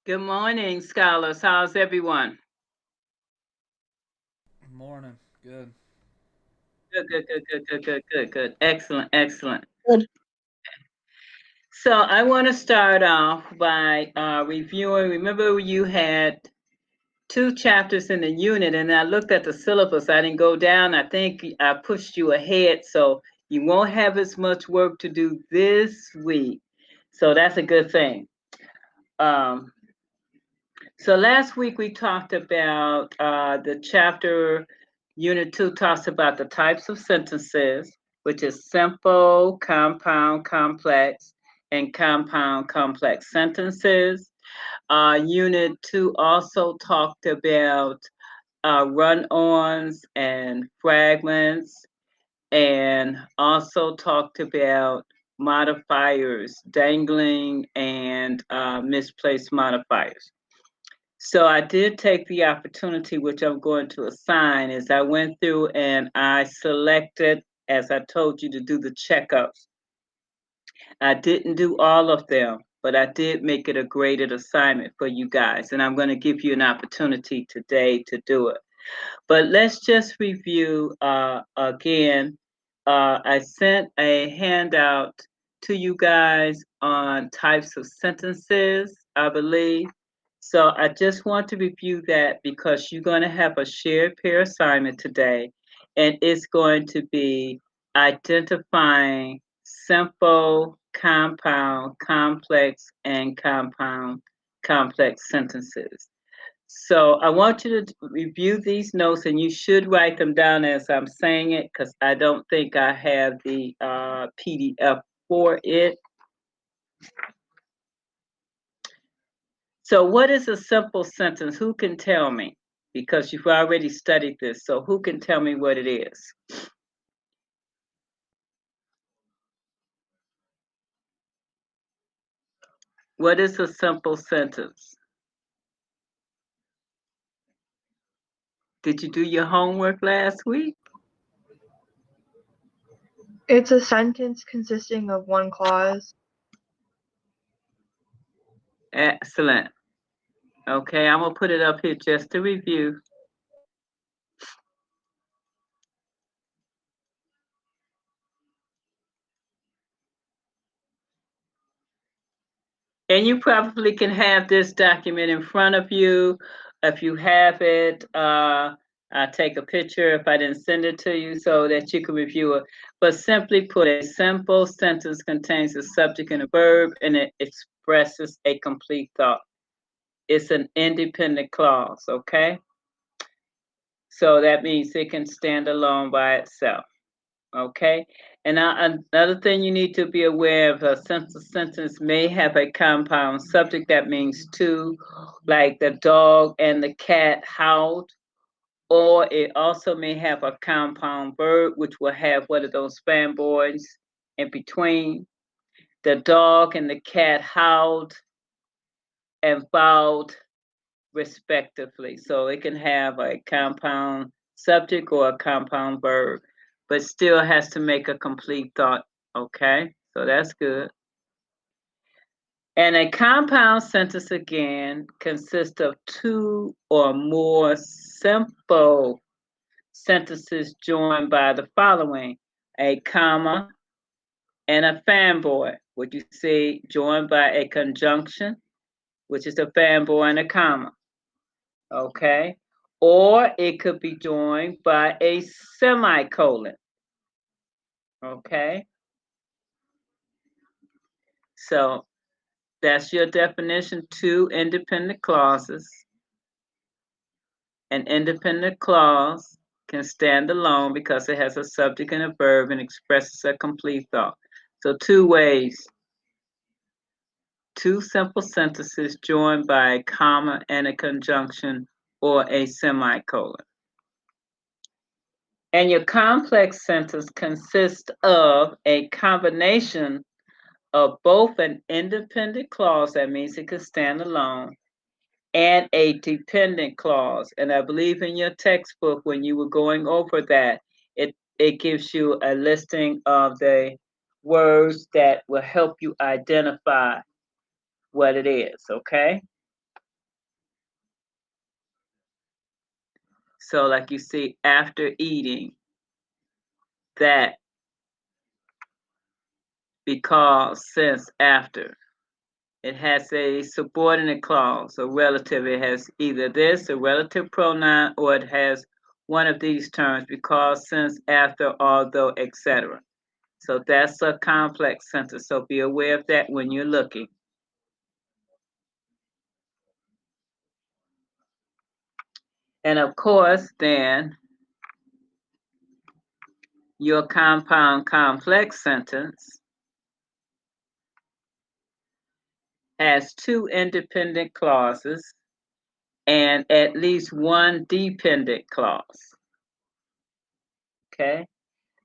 Good morning, scholars. How's everyone? Morning. Good. Good. Excellent, excellent. Good. So I want to start off by reviewing. Remember, you had two chapters in the unit, and I looked at the syllabus. I didn't go down. I think I pushed you ahead, so you won't have as much work to do this week. So that's a good thing. Um, So last week we talked about the chapter, Unit 2 talks about the types of sentences, which is simple, compound, complex, and compound complex sentences. Unit 2 also talked about run-ons and fragments, and also talked about modifiers, dangling and misplaced modifiers. So I did take the opportunity, which I'm going to assign, is I went through and I selected, as I told you, to do the checkups. I didn't do all of them, but I did make it a graded assignment for you guys, and I'm going to give you an opportunity today to do it. But let's just review again. I sent a handout to you guys on types of sentences, I believe. So I just want to review that because you're going to have a shared pair assignment today, and it's going to be identifying simple, compound, complex, and compound complex sentences. So I want you to review these notes, and you should write them down as I'm saying it because I don't think I have the PDF for it. So what is a simple sentence? Who can tell me? Because you've already studied this, so who can tell me what it is? What is a simple sentence? Did you do your homework last week? It's a sentence consisting of one clause. Excellent. Okay, I'm gonna put it up here just to review. And you probably can have this document in front of you. If you have it, I'll take a picture if I didn't send it to you so that you can review it. But simply put, a simple sentence contains a subject and a verb, and it expresses a complete thought. It's an independent clause, okay? So that means it can stand alone by itself. Okay. And now another thing you need to be aware of, a sentence may have a compound subject that means two, like the dog and the cat howled, or it also may have a compound verb, which will have one of those fanboys in between. The dog and the cat howled and bowed respectively. So it can have a compound subject or a compound verb, but still has to make a complete thought. Okay, so that's good. And a compound sentence again consists of two or more simple sentences joined by the following: a comma and a fanboy. Would you say joined by a conjunction, which is a fanboy and a comma? Okay. Or it could be joined by a semicolon. Okay. So that's your definition: two independent clauses. An independent clause can stand alone because it has a subject and a verb and expresses a complete thought. So two ways: two simple sentences joined by a comma and a conjunction or a semicolon. And your complex sentence consists of a combination of both an independent clause, that means it can stand alone, and a dependent clause. And I believe in your textbook, when you were going over that, it gives you a listing of the words that will help you identify what it is, okay? So like you see, after eating, that, because, since, after. It has a subordinate clause, a relative. It has either this, a relative pronoun, or it has one of these terms, because, since, after, although, etc. So that's a complex sentence. So be aware of that when you're looking. And of course, then, your compound complex sentence has two independent clauses and at least one dependent clause. Okay?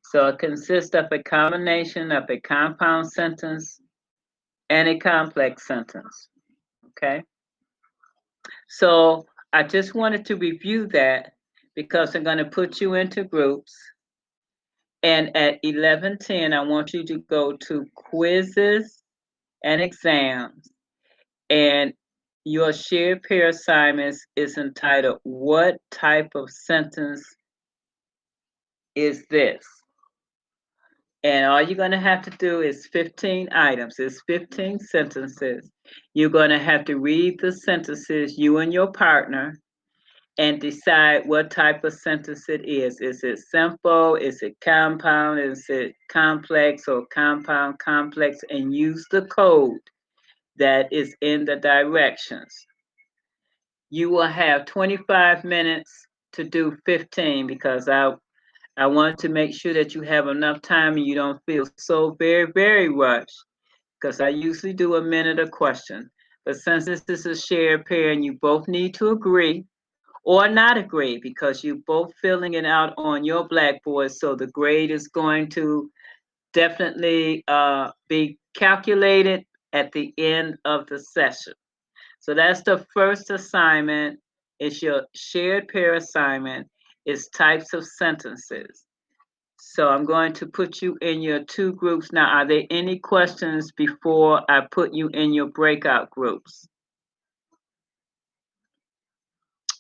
So it consists of a combination of a compound sentence and a complex sentence. Okay? So I just wanted to review that because I'm going to put you into groups. And at 11:10, I want you to go to quizzes and exams. And your shared pair assignments is entitled, What Type of Sentence Is This? And all you're going to have to do is 15 items. It's 15 sentences. You're going to have to read the sentences, you and your partner, and decide what type of sentence it is. Is it simple? Is it compound? Is it complex or compound complex? And use the code that is in the directions. You will have 25 minutes to do 15 because I want to make sure that you have enough time and you don't feel so very, very rushed, because I usually do a minute a question. But since this is a shared pair and you both need to agree or not agree, because you're both filling it out on your Blackboard, so the grade is going to definitely be calculated at the end of the session. So that's the first assignment. It's your shared pair assignment. It's types of sentences. So I'm going to put you in your two groups. Now, are there any questions before I put you in your breakout groups?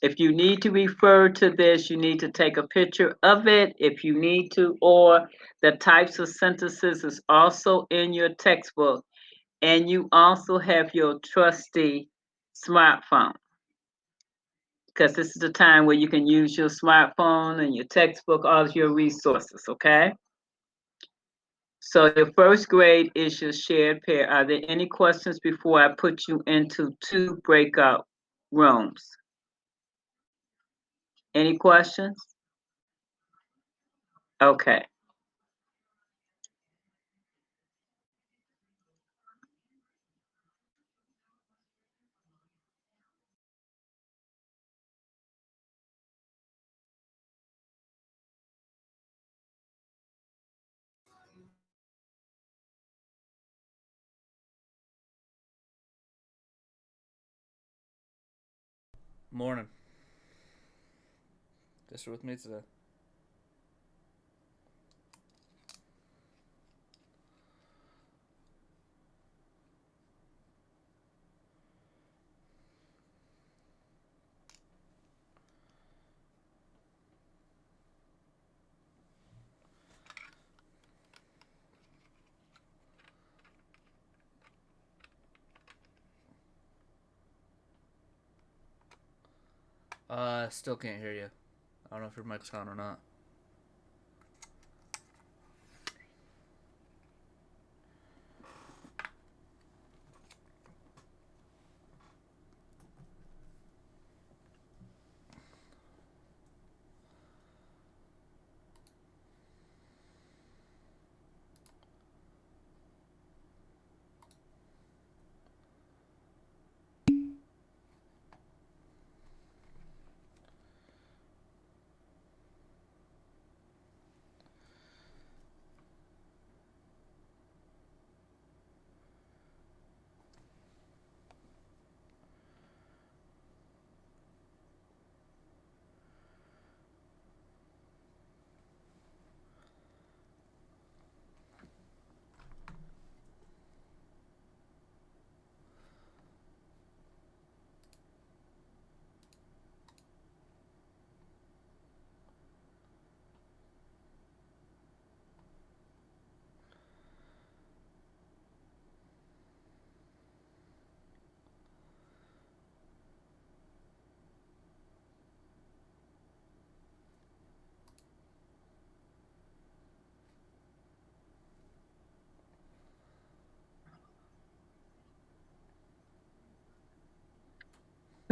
If you need to refer to this, you need to take a picture of it if you need to, or the types of sentences is also in your textbook. And you also have your trusty smartphone, because this is the time where you can use your smartphone and your textbook, all of your resources, okay? So your first grade is your shared pair. Are there any questions before I put you into two breakout rooms? Any questions? Okay. Morning. Guess you're with me today. Still can't hear you. I don't know if your mic's on or not.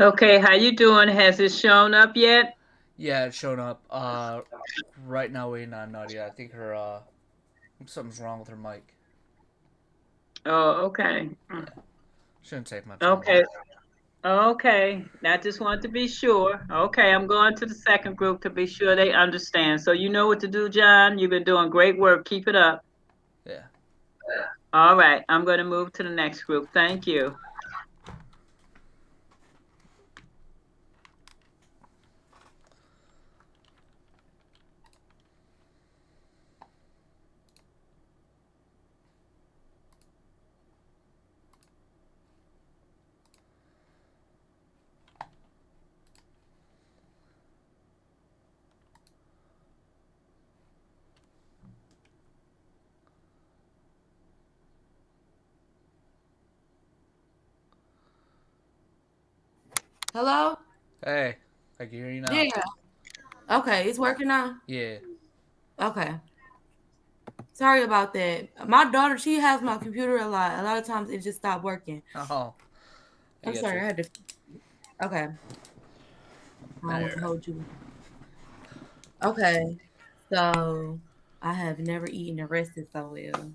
Okay, how you doing? Has it shown up yet? Yeah, it's showing up. Right now waiting on Nadia. I think her something's wrong with her mic. Oh, okay. Yeah, shouldn't take much longer. Okay. Okay. I just want to be sure. Okay, I'm going to the second group to be sure they understand. So you know what to do, John. You've been doing great work. Keep it up. Yeah. All right, I'm going to move to the next group. Thank you. Hello? Hey, I can hear you now. Yeah. Okay, it's working now? Yeah. Okay. Sorry about that. My daughter, she has my computer a lot. A lot of times it just stopped working. Oh, I I'm get sorry, you. I had to. Okay. I don't want to There. hold you. Okay. So I have never eaten and rested so well.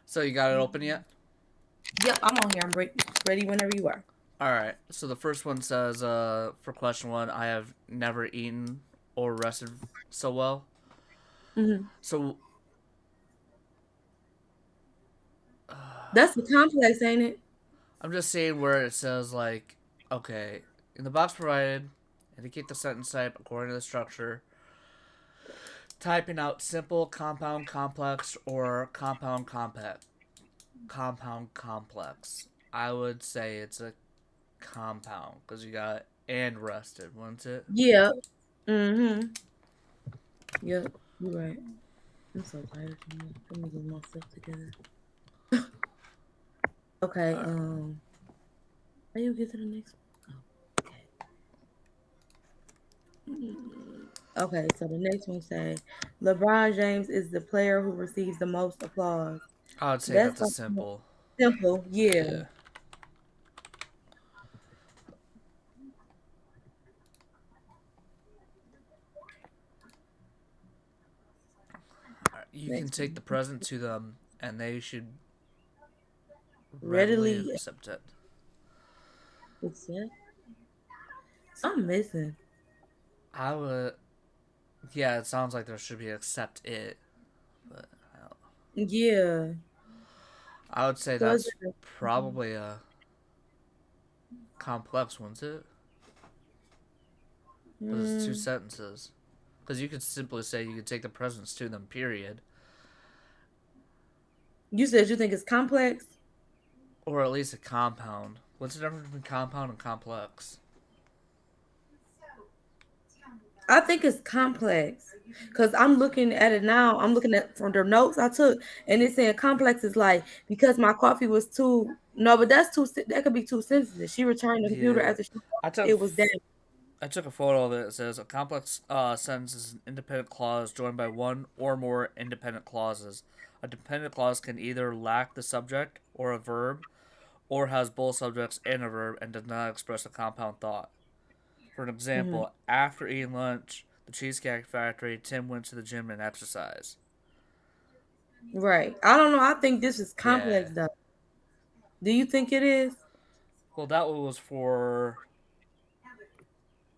So you got it open yet? Yep, I'm on here. I'm ready whenever you are. All right. So the first one says, for question one, I have never eaten or rested so well. Mm-hmm. So That's the complex, ain't it? I'm just saying where it says like, okay, in the box provided, indicate the sentence type according to the structure. Typing out simple, compound, complex, or compound, compact. Compound, complex. I would say it's a compound because you got and rested, wasn't it? Yep. Mm-hmm. Yep. You're right. I'm so tired. Let me get myself together. Okay. All right. How you get to the next one? Okay. Okay, so the next one say LeBron James is the player who receives the most applause. I would say That's that's a like simple. simple, yeah. Yeah. You can Next take the one. present to them, and they should readily Readily accept it. accept. I'm missing. I would. Yeah, it sounds like there should be accept it, but Yeah. I would say So is that's it probably a complex one, isn't it? Because it's two mm, sentences. Because you could simply say you could take the presents to them, period. you said you think it's complex? Or at least a compound. What's the difference between compound and complex? I think it's complex. Cause I'm looking at it now. I'm looking at from the notes I took, and it's saying complex is like because my coffee was too no, but that's too that could be two sentences. She returned the computer Yeah. after I took it was damaged. I took a photo of it. It says a complex sentence is an independent clause joined by one or more independent clauses. A dependent clause can either lack the subject or a verb, or has both subjects and a verb and does not express a compound thought. For an Mhm. example, after eating lunch, the Cheesecake Factory, Tim went to the gym and exercised. Right. I don't know. I think this is Yeah. complex though. Do you think it is? Well, that one was for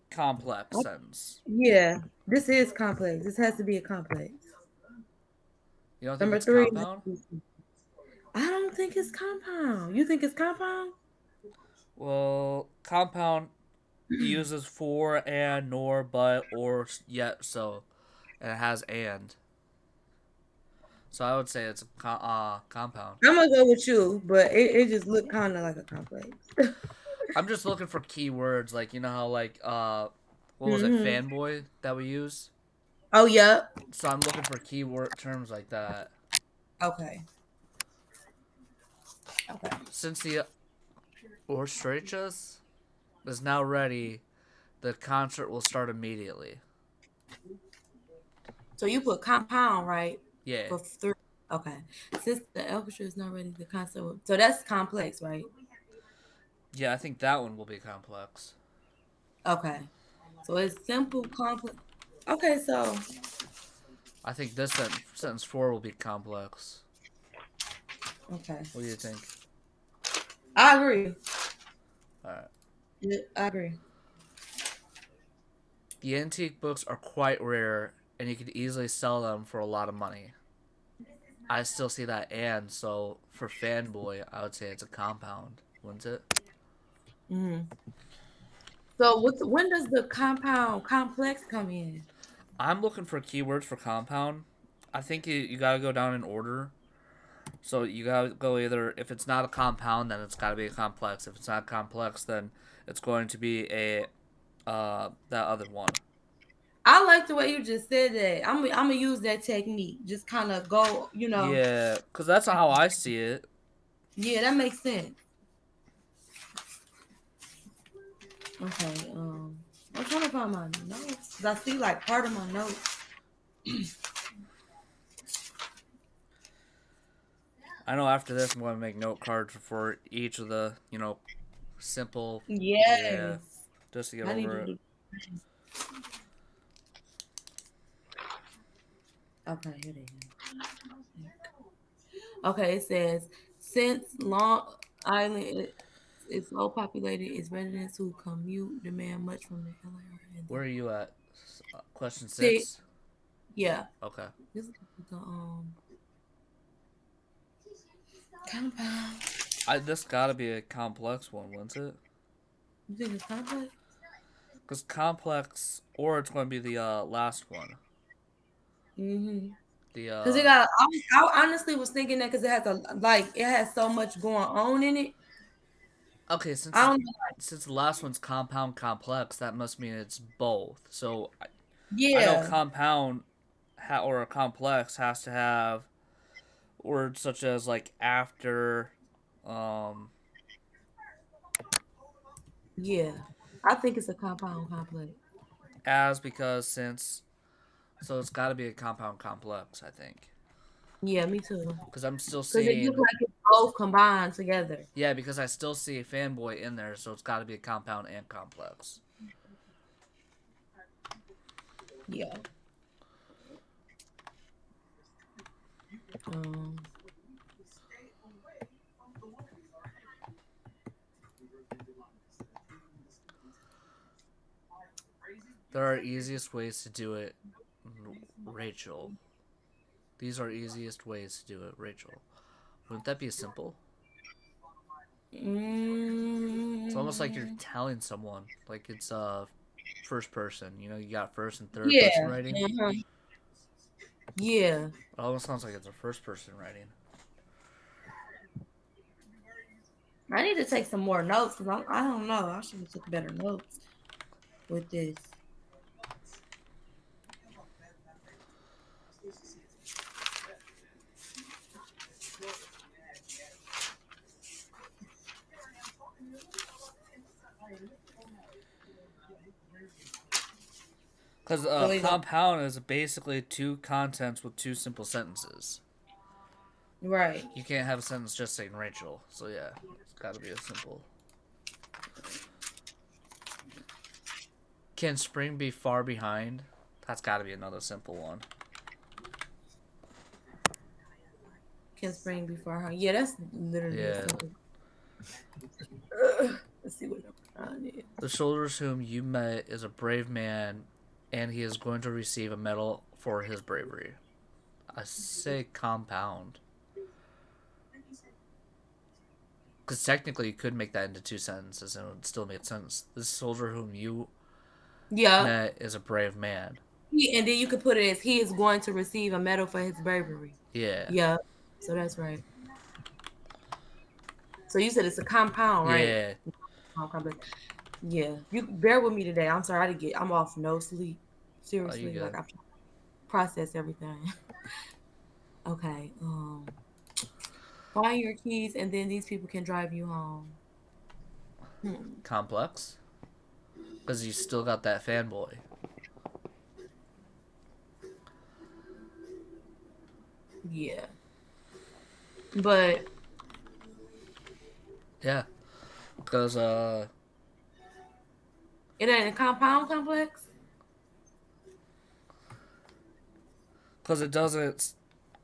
complex I- sentence. Yeah. This is complex. This has to be a complex. You don't think Number it's three. compound? I don't think it's compound. You think it's compound? Well, compound uses for, and, nor, but, or, yet, so. And it has and. So I would say it's a compound. I'm gonna go with you, but it just looked kind of like a complex. I'm just looking for keywords, like, you know how, like, what was it, hmm fanboy that we use? Oh, yeah. So I'm looking for keyword terms like that. Okay. Okay. Since the orchestras is now ready, the concert will start immediately. So you put compound, right? Yeah. For three. Okay. Since the orchestra is not ready, the concert. So that's complex, right? Yeah, I think that one will be complex. Okay. So it's simple, complex. Okay, so I think this sentence 4 will be complex. okay. What do you think? I agree. All right. Yeah, I agree. The antique books are quite rare, and you could easily sell them for a lot of money. I still see that, and so for fanboy, I would say it's a compound, wouldn't it? Hmm. So when does the compound complex come in? I'm looking for keywords for compound. I think you gotta go down in order. So you gotta go either, if it's not a compound, then it's gotta be a complex. If it's not complex, then it's going to be a that other one. I like the way you just said that. I'm gonna use that technique. Just kind of go, Yeah, because that's how I see it. Yeah, that makes sense. Okay. I'm trying to find my notes because I see like part of my notes. I know after this, I'm going to make note cards for each of the, simple. Yeah, Yes, just to get I need over to it. do. Okay, here they go. Okay, it says since Long Island is so populated, its residents who commute demand much from the LA area. Where are you at? Question Six, 6? yeah. Okay. This is the compound. This gotta be a complex one, wouldn't it? You think it's complex? Because complex, or it's going to be the last one. Mm-hmm. The Cause it got. I honestly was thinking that because it has so much going on in it. Okay, I don't. since the last one's compound complex, that must mean it's both. So I know Yeah. compound or a complex has to have words such as like after, um, Yeah. I think it's a compound complex. as, because, since. So it's got to be a compound complex, I think. Yeah, me too. Because I'm still Because it looks seeing. like it's both combined together. Yeah, because I still see a fanboy in there, so it's got to be a compound and complex. Yeah. Um. There are easiest ways to do it, Rachel. These are easiest ways to do it, Rachel. Wouldn't that be simple? It's almost like you're Mm, telling someone, like it's first person. You got first and third person yeah. writing. Uh-huh. Yeah. It almost sounds like it's a first person writing. I need to take some more notes because I don't know. I should have took better notes with this. Because So we go compound is basically two contents with two simple sentences. right. You can't have a sentence just saying Rachel. So yeah, it's got to be a simple. Can spring be far behind? That's got to be another simple one. Can spring before her? Yeah, that's literally a Yeah. simple. Let's see what number 9 is. The soldiers whom you met is a brave man, and he is going to receive a medal for his bravery. I say compound. Because technically you could make that into two sentences and it would still make sense. This soldier whom you Yeah. met is a brave man. And then you could put it as he is going to receive a medal for his bravery. Yeah. Yeah. So that's right. So you said it's a compound, right? Yeah. Compound. Yeah. You bear with me today. I'm sorry I'm off no sleep. Oh, you Seriously. good. Like I'm trying to process everything. Okay. Find your keys and then these people can drive you home. Complex? Because you still got that fanboy. Yeah. But Yeah. Because It ain't a compound complex. it doesn't.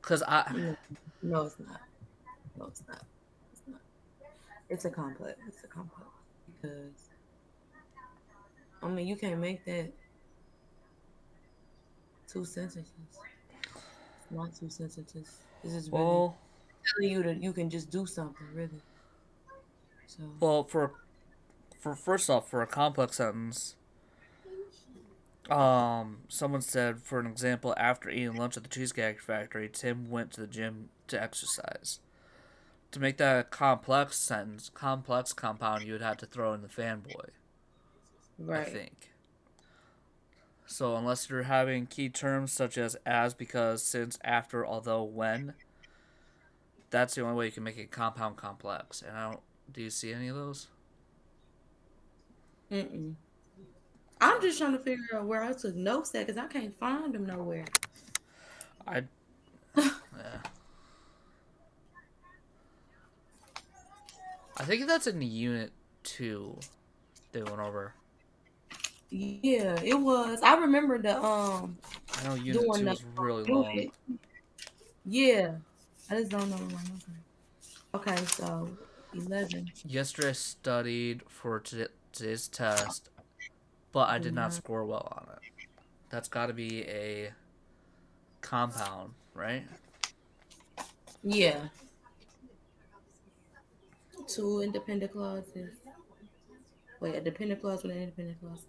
Because No, no, it's not. No, it's not. It's not. It's a complex. It's a complex because I mean you can't make that two sentences. It's not two sentences. This is really well, telling you that you can just do something, really. So for first off, for a complex sentence, someone said, for an example, after eating lunch at the Cheesecake Factory, Tim went to the gym to exercise. To make that a complex sentence, complex compound, you would have to throw in the fanboy, I right. think. So unless you're having key terms such as, because, since, after, although, when, that's the only way you can make it compound complex. And I don't. Do you see any of those? Mm-mm. I'm just trying to figure out where I took notes at because I can't find them nowhere. I. Yeah. I think that's in Unit 2 they went over. Yeah, it was. I remember the I know Unit doing 2 the is really do long. it. Yeah, I just don't know my number. Okay, so 11. Yesterday I studied for today's test, but I did not score well on it. That's got to be a compound, right? Yeah, two independent clauses. Wait, a dependent clause with an independent clause.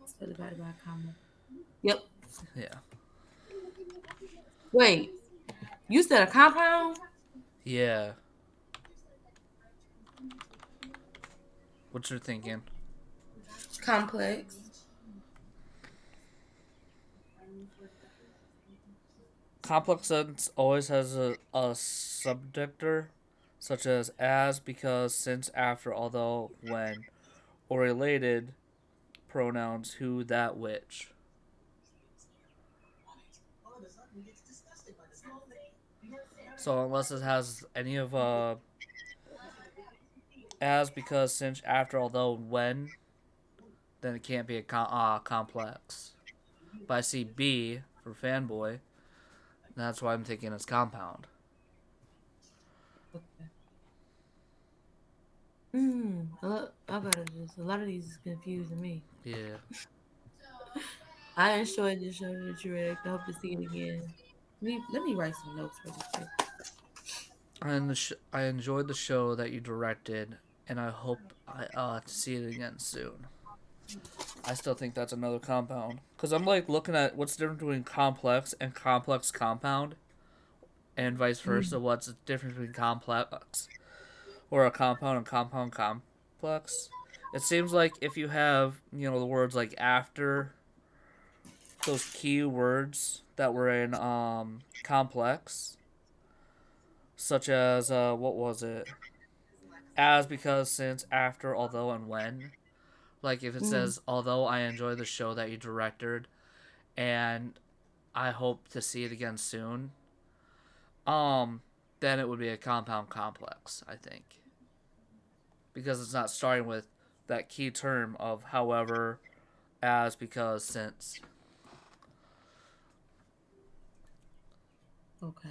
Split divided by a comma. Yep. Yeah. Wait, you said a compound? Yeah. What you're thinking? Complex. Complex sentence always has a subjector, such as, because, since, after, although, when, or related pronouns who, that, which. So unless it has any of as, because, since, after, although, when, then it can't be a complex. But I see B for fanboy, and that's why I'm thinking it's compound. Okay. I gotta just. A lot of these is confusing me. Yeah. I enjoyed the show that you read. I hope to see it again. Let me write some notes really quick. And I enjoyed the show that you directed, and I hope to see it again soon. I still think that's another compound. Because I'm like looking at what's the difference between complex and complex compound, and vice versa. What's the difference between complex or a compound and compound complex? It seems like if you have, the words like after, those key words that were in complex, such as what was it? As, because, since, after, although, and when. Like if it says, although I enjoy the show that you directed, and I hope to see it again soon, then it would be a compound complex, I think. Because it's not starting with that key term of however, as, because, since. Okay.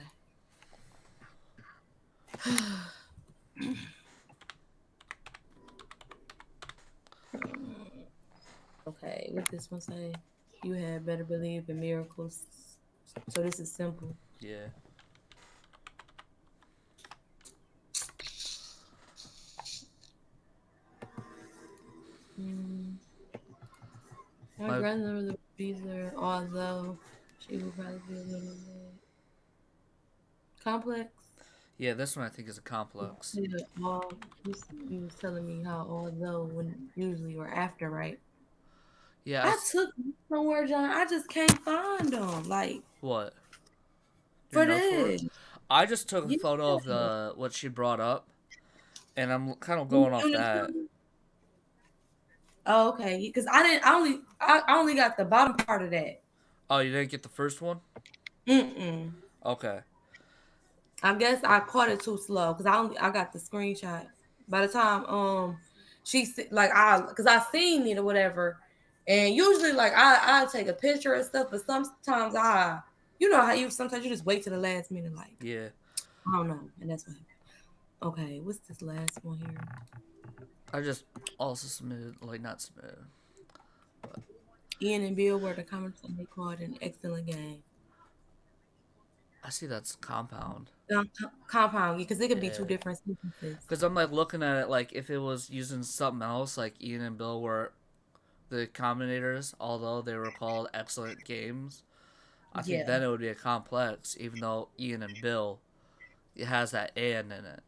Okay, what this one say? You had better believe in miracles. So this is simple. Yeah. My My grandmother would be there, although she would probably be a little late. Complex. Yeah, this one I think is a complex. Yeah, you was telling me how although when usually or after, right? Yeah, I took somewhere, John. I just can't find them. Like what? Your for notes for it? this. I just took a Yeah. photo of the what she brought up, and I'm kind of You going off doing it that. too? Oh, okay. Because I didn't. I only got the bottom part of that. Oh, you didn't get the first one? Mm-mm. Okay. I guess I caught it too slow because I got the screenshot. By the time like cause I seen it or whatever, and usually like I take a picture and stuff, but sometimes you know how you sometimes you just wait to the last minute, like Yeah. I don't know, and that's what happened. Okay, what's this last one here? I just also submitted, like, not submitted. Ian and Bill were the comments and they called an excellent game. I see that's compound. Compound, because it could be two Yeah. different sequences. Because I'm like looking at it like if it was using something else, like Ian and Bill were the combinators, although they were called excellent games. I think Yeah. then it would be a complex, even though Ian and Bill, it has that and in it.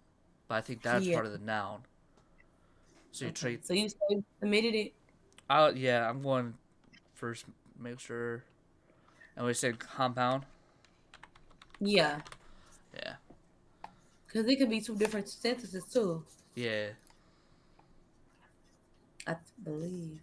But I think that's Yeah. part of the noun. So you Okay. treat. So you submitted it? Yeah, I'm going first. Make sure. And we said compound. Yeah. Yeah. Because it could be two different sentences too, Yeah. I believe.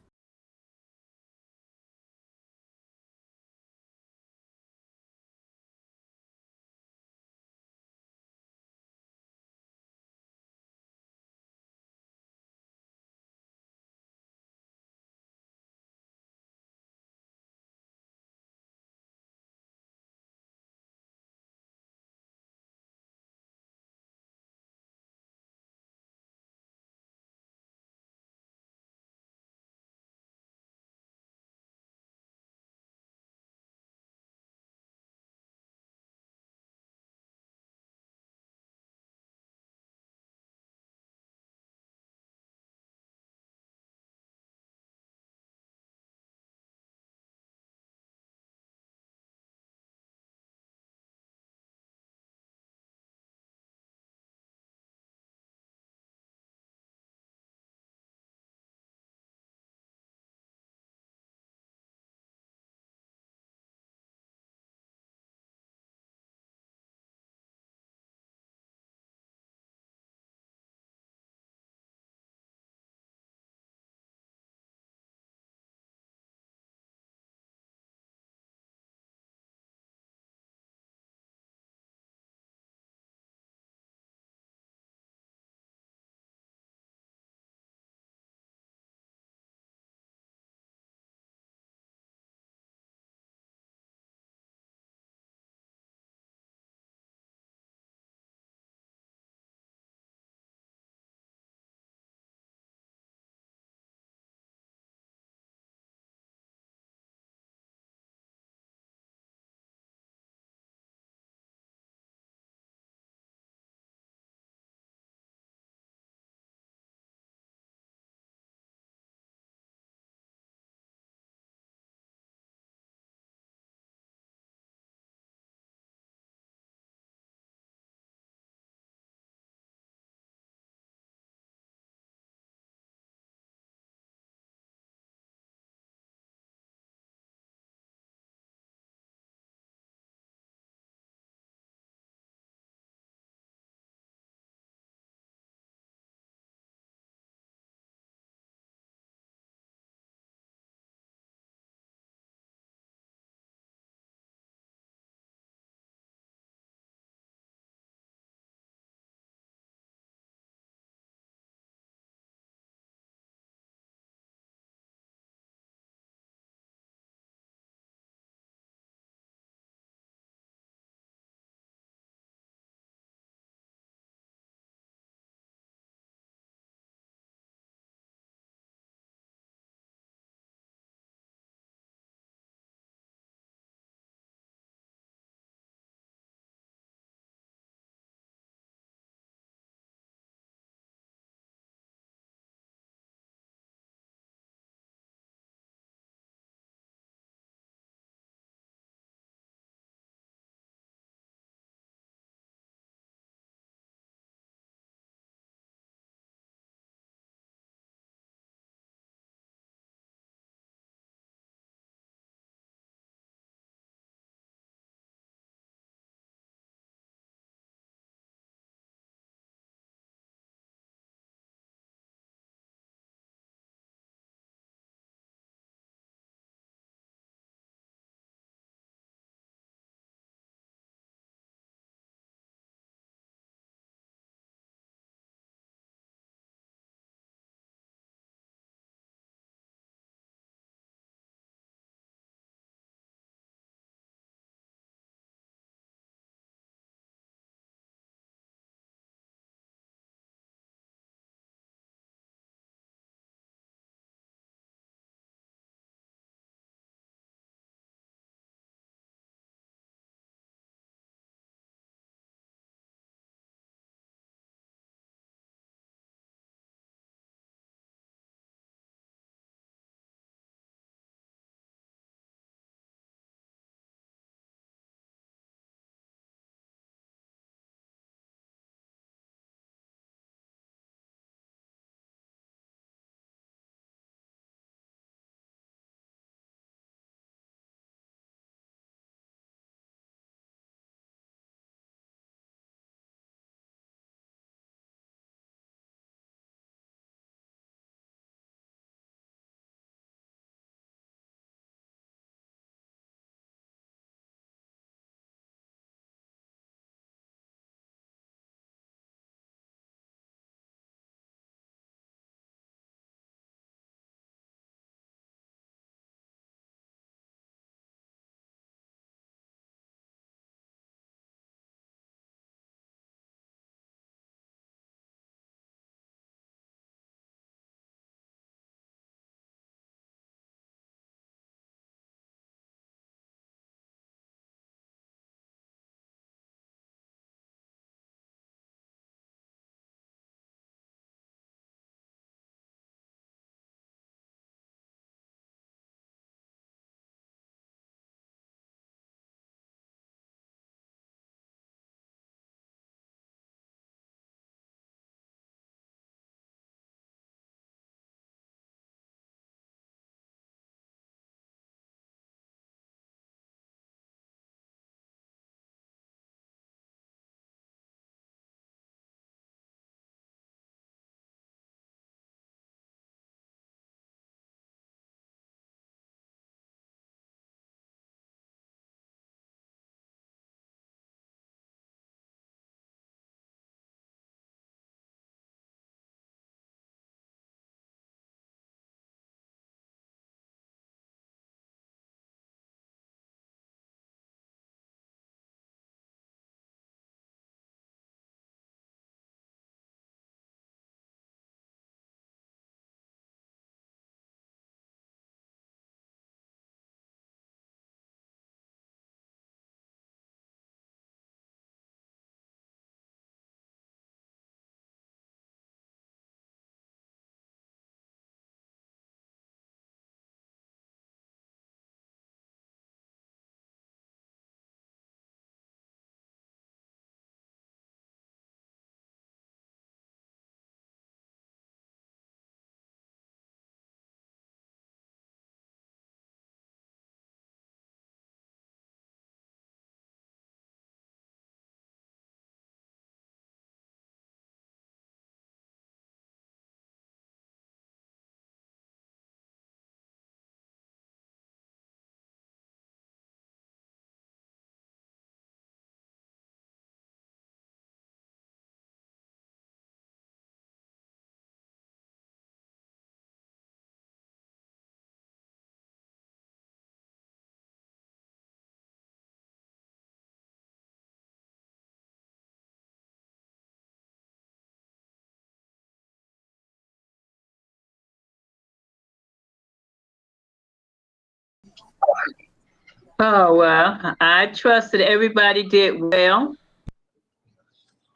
Oh, well, I trust that everybody did well.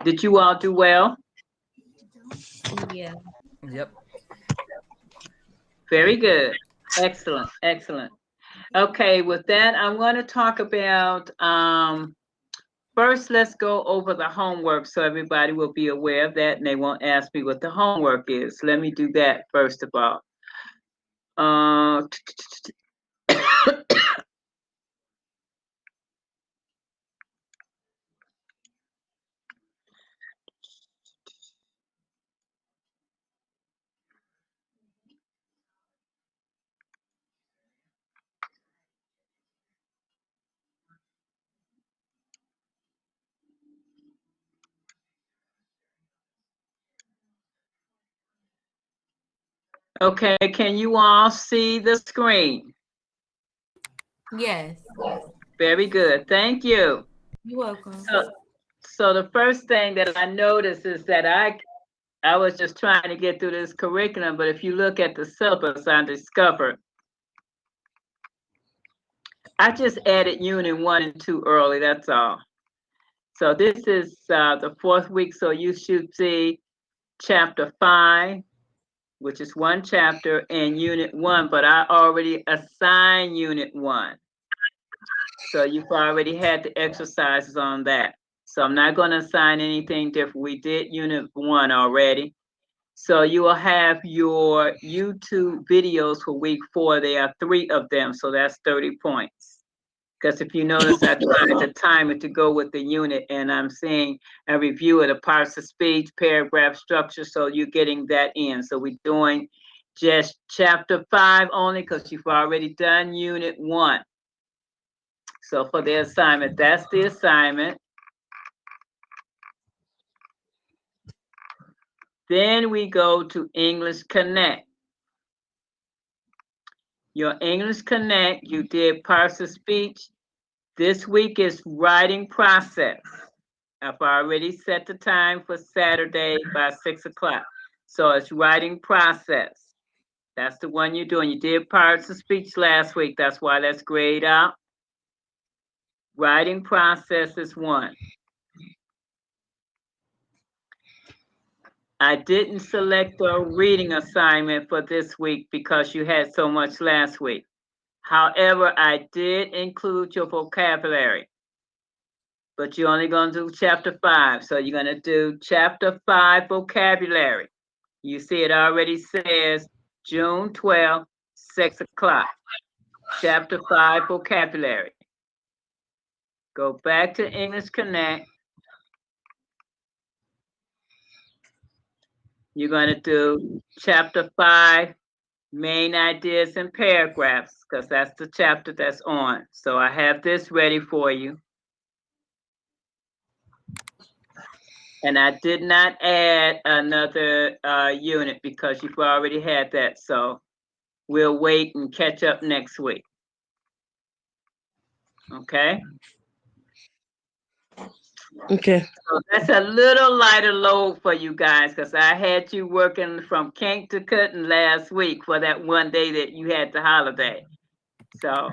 Did you all do well? Yeah. Yep. Very good. Excellent, excellent. Okay, with that, I'm going to talk about, first, let's go over the homework so everybody will be aware of that and they won't ask me what the homework is. Let me do that first of all. Uh, okay, can you all see the screen? Yes. Very good. Thank you. You're welcome. So the first thing that I noticed is that I was just trying to get through this curriculum, but if you look at the syllabus, I discovered I just added unit 1 and 2 early, that's all. So this is the 4th week, so you should see chapter 5, which is 1 chapter, and unit 1, but I already assigned unit 1. So you've already had the exercises on that. So I'm not going to assign anything different. We did unit 1 already. So you will have your YouTube videos for week 4. There are 3 of them, so that's 30 points. Because if you notice, I tried to time it to go with the unit, and I'm seeing a review of the parts of speech, paragraph structure, so you're getting that in. So we're doing just chapter 5 only because you've already done unit 1. So for the assignment, that's the assignment. Then we go to English Connect. Your English Connect, you did parts of speech. This week is writing process. I've already set the time for Saturday by 6 o'clock. So it's writing process. That's the one you're doing. You did parts of speech last week. That's why that's grayed out. Writing process is 1. I didn't select the reading assignment for this week because you had so much last week. However, I did include your vocabulary, but you're only going to do chapter 5. So you're going to do chapter 5 vocabulary. You see it already says June 12th, 6 o'clock. Chapter 5 vocabulary. Go back to English Connect. You're going to do chapter 5 main ideas and paragraphs because that's the chapter that's on. So I have this ready for you. And I did not add another unit because you've already had that. So we'll wait and catch up next week. Okay? Okay. So that's a little lighter load for you guys because I had you working from Kink to Cutting last week for that one day that you had the holiday. So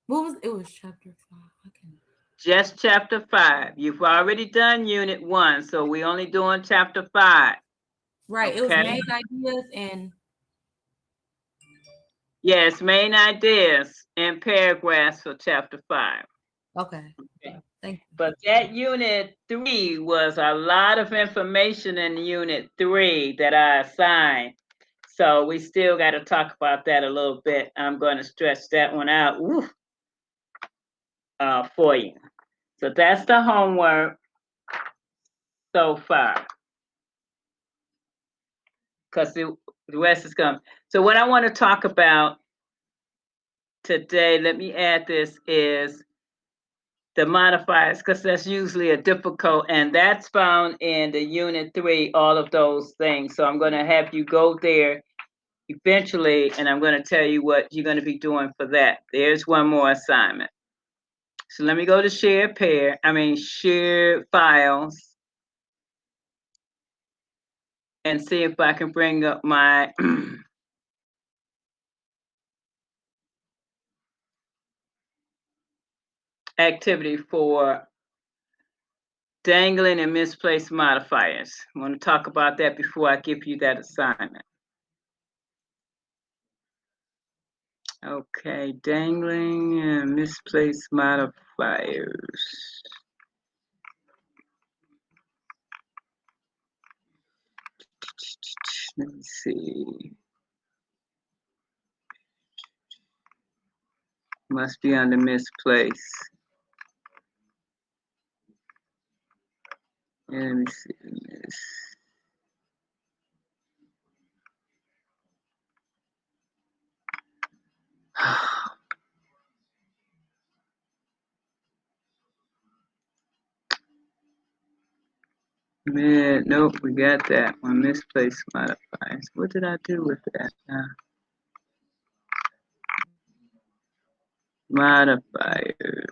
What was it? Was chapter 5. Okay. just chapter 5. You've already done unit 1, so we're only doing chapter 5. Right. It was Okay. main ideas and Yes, main ideas and paragraphs for chapter 5. okay. Thank you. But that unit 3 was a lot of information in unit 3 that I assigned. So we still got to talk about that a little bit. I'm going to stretch that one out for you. So that's the homework so far. Because the rest is coming. So what I want to talk about today, let me add this, is the modifiers, because that's usually a difficult, and that's found in the unit 3, all of those things. So I'm going to have you go there eventually, and I'm going to tell you what you're going to be doing for that. There's one more assignment. So let me go to share files, and see if I can bring up my activity for dangling and misplaced modifiers. I want to talk about that before I give you that assignment. Okay, dangling and misplaced modifiers. Let me see. Must be under misplaced. Let me see this. Man, nope, we got that one. Misplaced modifiers. What did I do with that? Modifiers.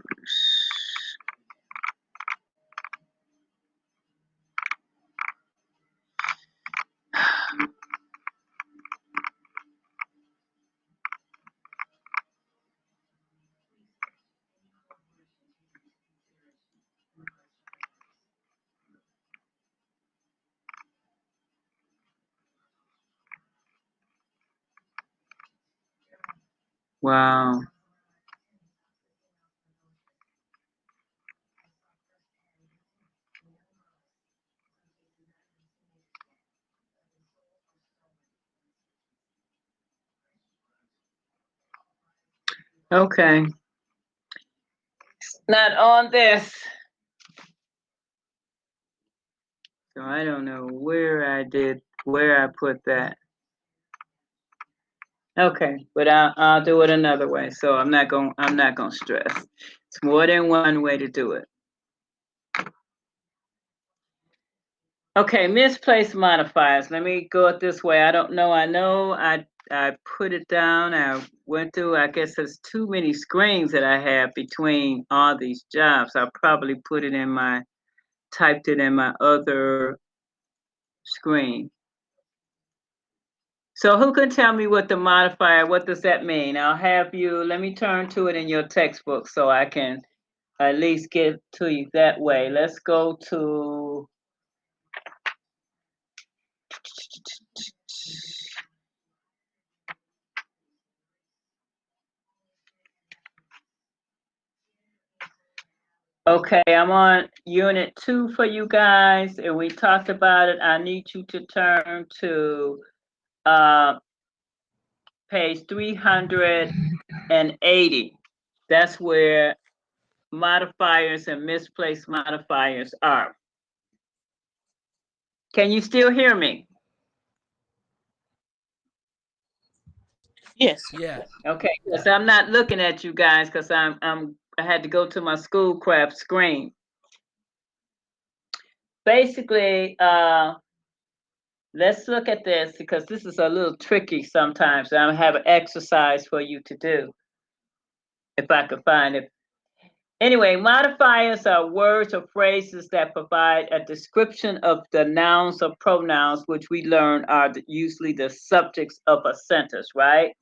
Wow. Okay. Not on this. So I don't know where I put that. Okay, but I'll do it another way. So I'm not gonna stress. It's more than one way to do it. Okay, misplaced modifiers. Let me go it this way. I don't know. I know I put it down. I went through, I guess there's too many screens that I have between all these jobs. I'll probably typed it in my other screen. So who can tell me what the modifier, what does that mean? I'll have you, let me turn to it in your textbook so I can at least get to you that way. Let's go to okay, I'm on unit 2 for you guys, and we talked about it. I need you to turn to page 380. That's where modifiers and misplaced modifiers are. Can you still hear me? Yes. Yeah. Okay, because I'm not looking at you guys because I had to go to my Schoolcraft screen. Basically, let's look at this because this is a little tricky sometimes. I have an exercise for you to do if I could find it. Anyway, modifiers are words or phrases that provide a description of the nouns or pronouns, which we learn are usually the subjects of a sentence, right?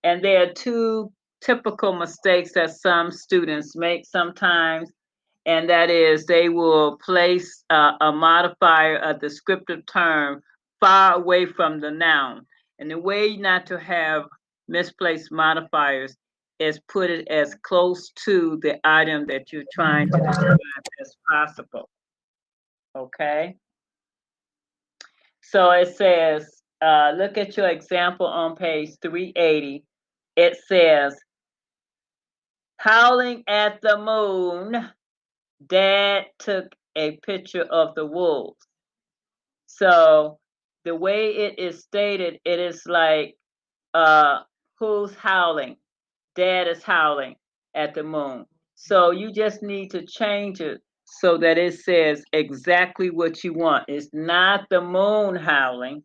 And there are two typical mistakes that some students make sometimes, and that is they will place a modifier, a descriptive term, far away from the noun. And the way not to have misplaced modifiers is put it as close to the item that you're trying to describe as possible. Okay? So it says, look at your example on page 380. It says, howling at the moon, Dad took a picture of the wolves. So the way it is stated, it is like, who's howling? Dad is howling at the moon. So you just need to change it so that it says exactly what you want. It's not the moon howling.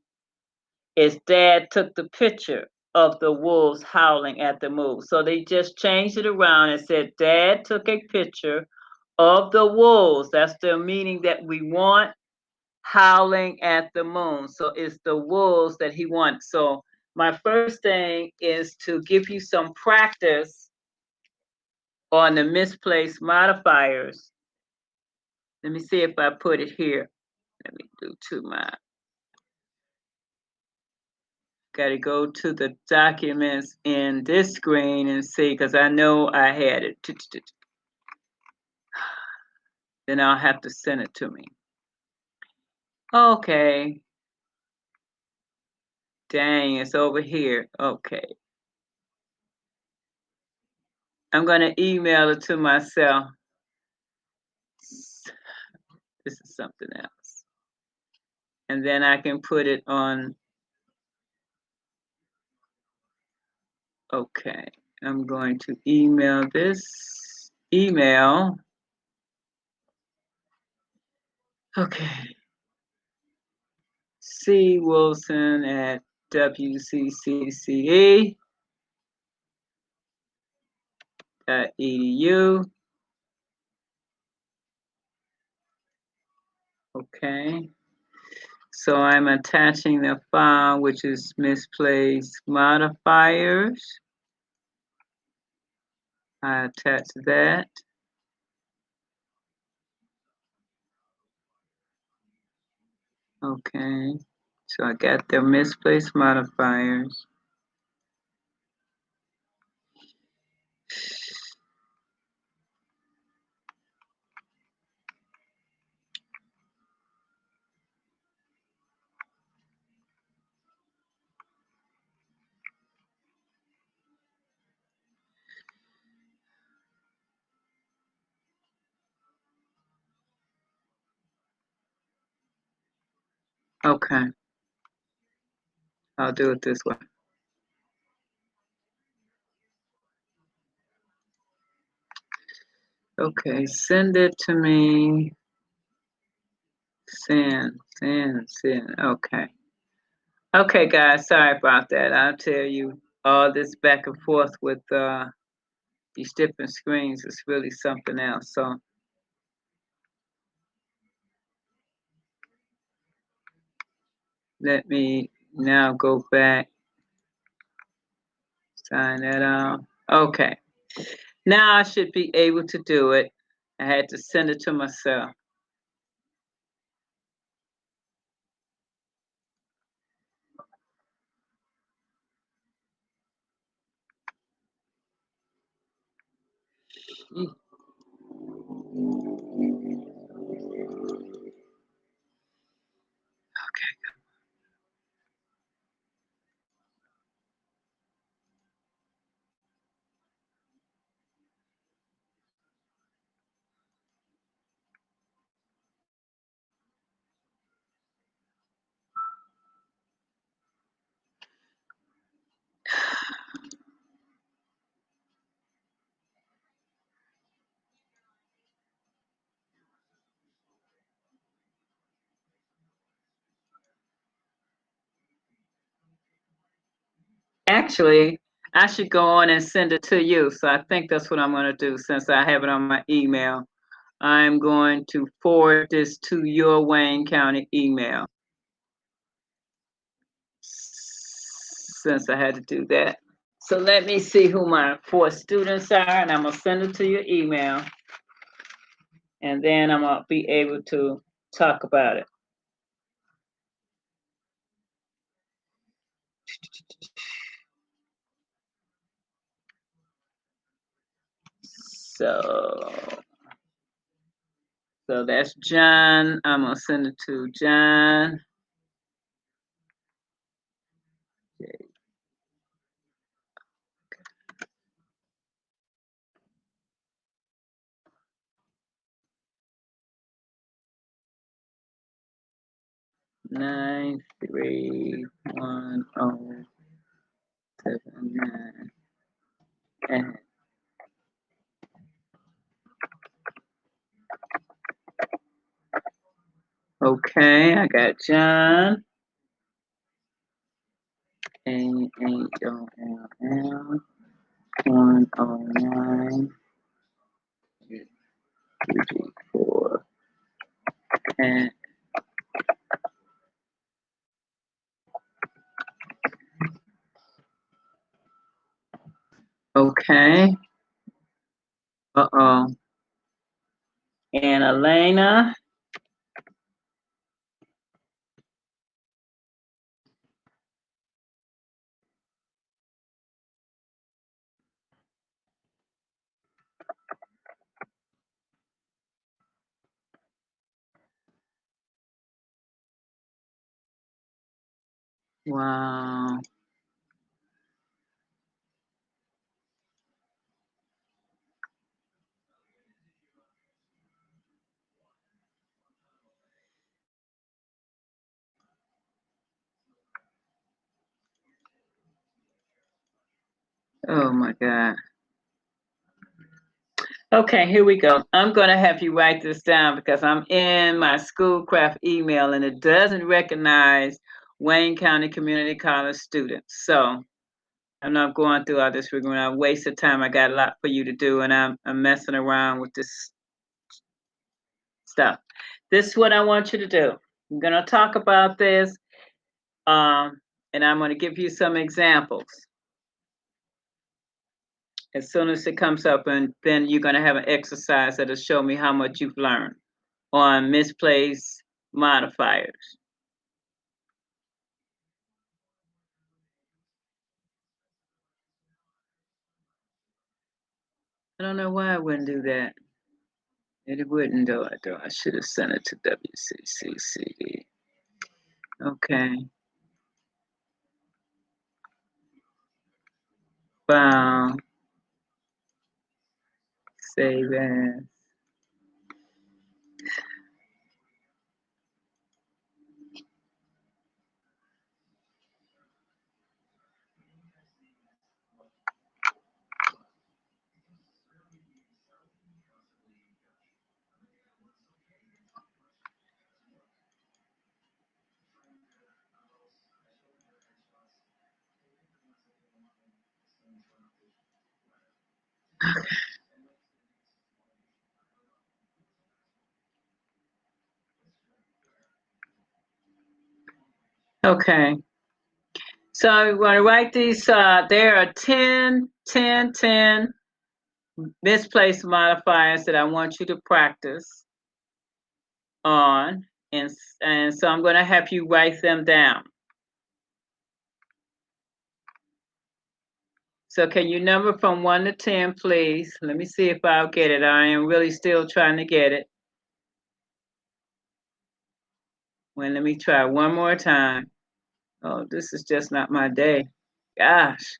It's Dad took the picture of the wolves howling at the moon. So they just changed it around and said Dad took a picture of the wolves. That's the meaning that we want, howling at the moon. So it's the wolves that he wants. So my first thing is to give you some practice on the misplaced modifiers. Let me see if I put it here. Let me do to my, got to go to the documents in this screen and see, because I know I had it. Then I'll have to send it to me. Okay. Dang, it's over here. Okay. I'm going to email it to myself. This is something else. And then I can put it on. Okay. I'm going to email this email. Okay. C. Wilson at wccce.edu. Okay. So I'm attaching the file, which is misplaced modifiers. I attach that. Okay. So I got the misplaced modifiers. Okay. I'll do it this way. Okay, send it to me. Send. Okay. Okay, guys, sorry about that. I'll tell you, all this back and forth with these different screens is really something else. So let me now go back, sign that out. Okay. Now I should be able to do it. I had to send it to myself. Actually, I should go on and send it to you. So I think that's what I'm going to do since I have it on my email. I'm going to forward this to your Wayne County email. Since I had to do that. So let me see who my 4 students are, and I'm going to send it to your email. And then I'm going to be able to talk about it. So that's John. I'm going to send it to John. 93107 9. Okay, I got John. AHOLL 109 4 and okay. Uh-oh. And Elena. Wow. Oh my God. Okay, here we go. I'm going to have you write this down because I'm in my Schoolcraft email and it doesn't recognize Wayne County Community College students. So I'm not going through all this. We're going to waste of time. I got a lot for you to do and I'm messing around with this stuff. This is what I want you to do. I'm going to talk about this and I'm going to give you some examples as soon as it comes up, and then you're going to have an exercise that'll show me how much you've learned on misplaced modifiers. I don't know why I wouldn't do that. It wouldn't do it though. I should have sent it to WCCCD. Okay. Wow. Save as. Okay. So I'm going to write these. There are 10 misplaced modifiers that I want you to practice on. And so I'm going to have you write them down. So can you number from 1 to 10, please? Let me see if I'll get it. I am really still trying to get it. Well, let me try one more time. Oh, this is just not my day. Gosh.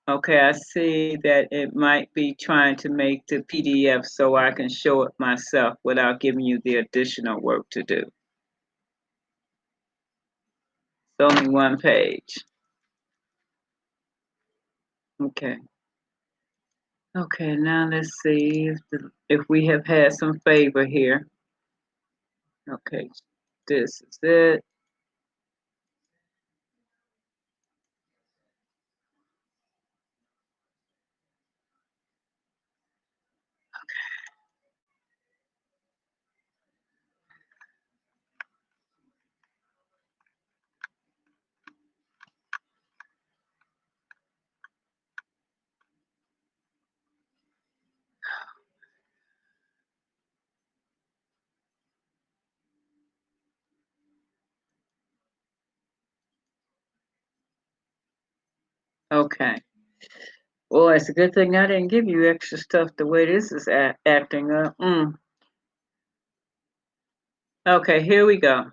Okay, I see that it might be trying to make the PDF so I can show it myself without giving you the additional work to do. It's only one page. Okay. Okay, now let's see if we have had some favor here. Okay, this is it. Okay. Well, it's a good thing I didn't give you extra stuff the way this is acting up. Okay, here we go.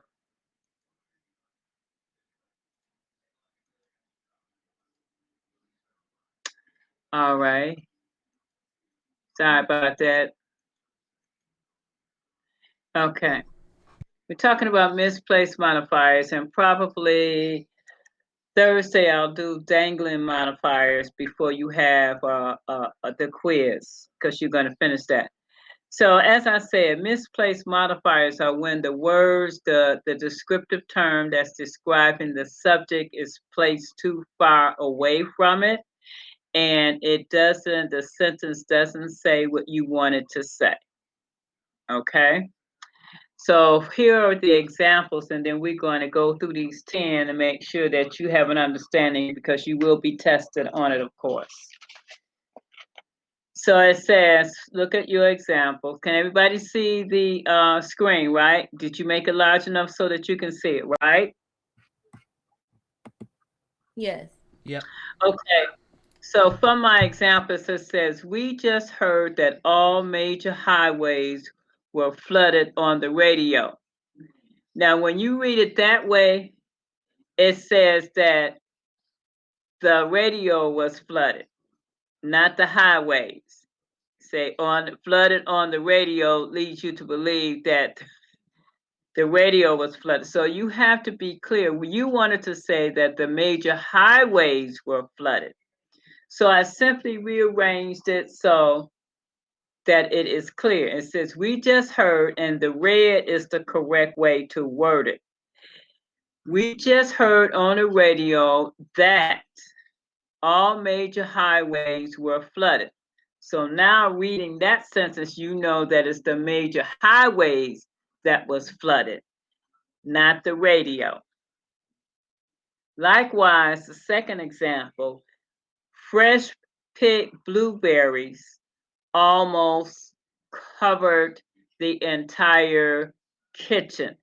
All right. Sorry about that. Okay. We're talking about misplaced modifiers, and probably Thursday I'll do dangling modifiers before you have the quiz, because you're going to finish that. So as I said, misplaced modifiers are when the words, the descriptive term that's describing the subject is placed too far away from it, and the sentence doesn't say what you wanted to say. Okay? So here are the examples, and then we're going to go through these 10 and make sure that you have an understanding, because you will be tested on it, of course. So it says, look at your example. Can everybody see the screen, right? Did you make it large enough so that you can see it, right? Yes. Yep. Okay. So from my examples, it says, we just heard that all major highways were flooded on the radio. Now, when you read it that way, it says that the radio was flooded, not the highways. Say flooded on the radio leads you to believe that the radio was flooded. So you have to be clear. You wanted to say that the major highways were flooded. So I simply rearranged it so that it is clear. It says, we just heard, and the red is the correct way to word it. We just heard on the radio that all major highways were flooded. So now reading that sentence, you know that it's the major highways that was flooded, not the radio. Likewise, the second example, fresh picked blueberries almost covered the entire kitchen.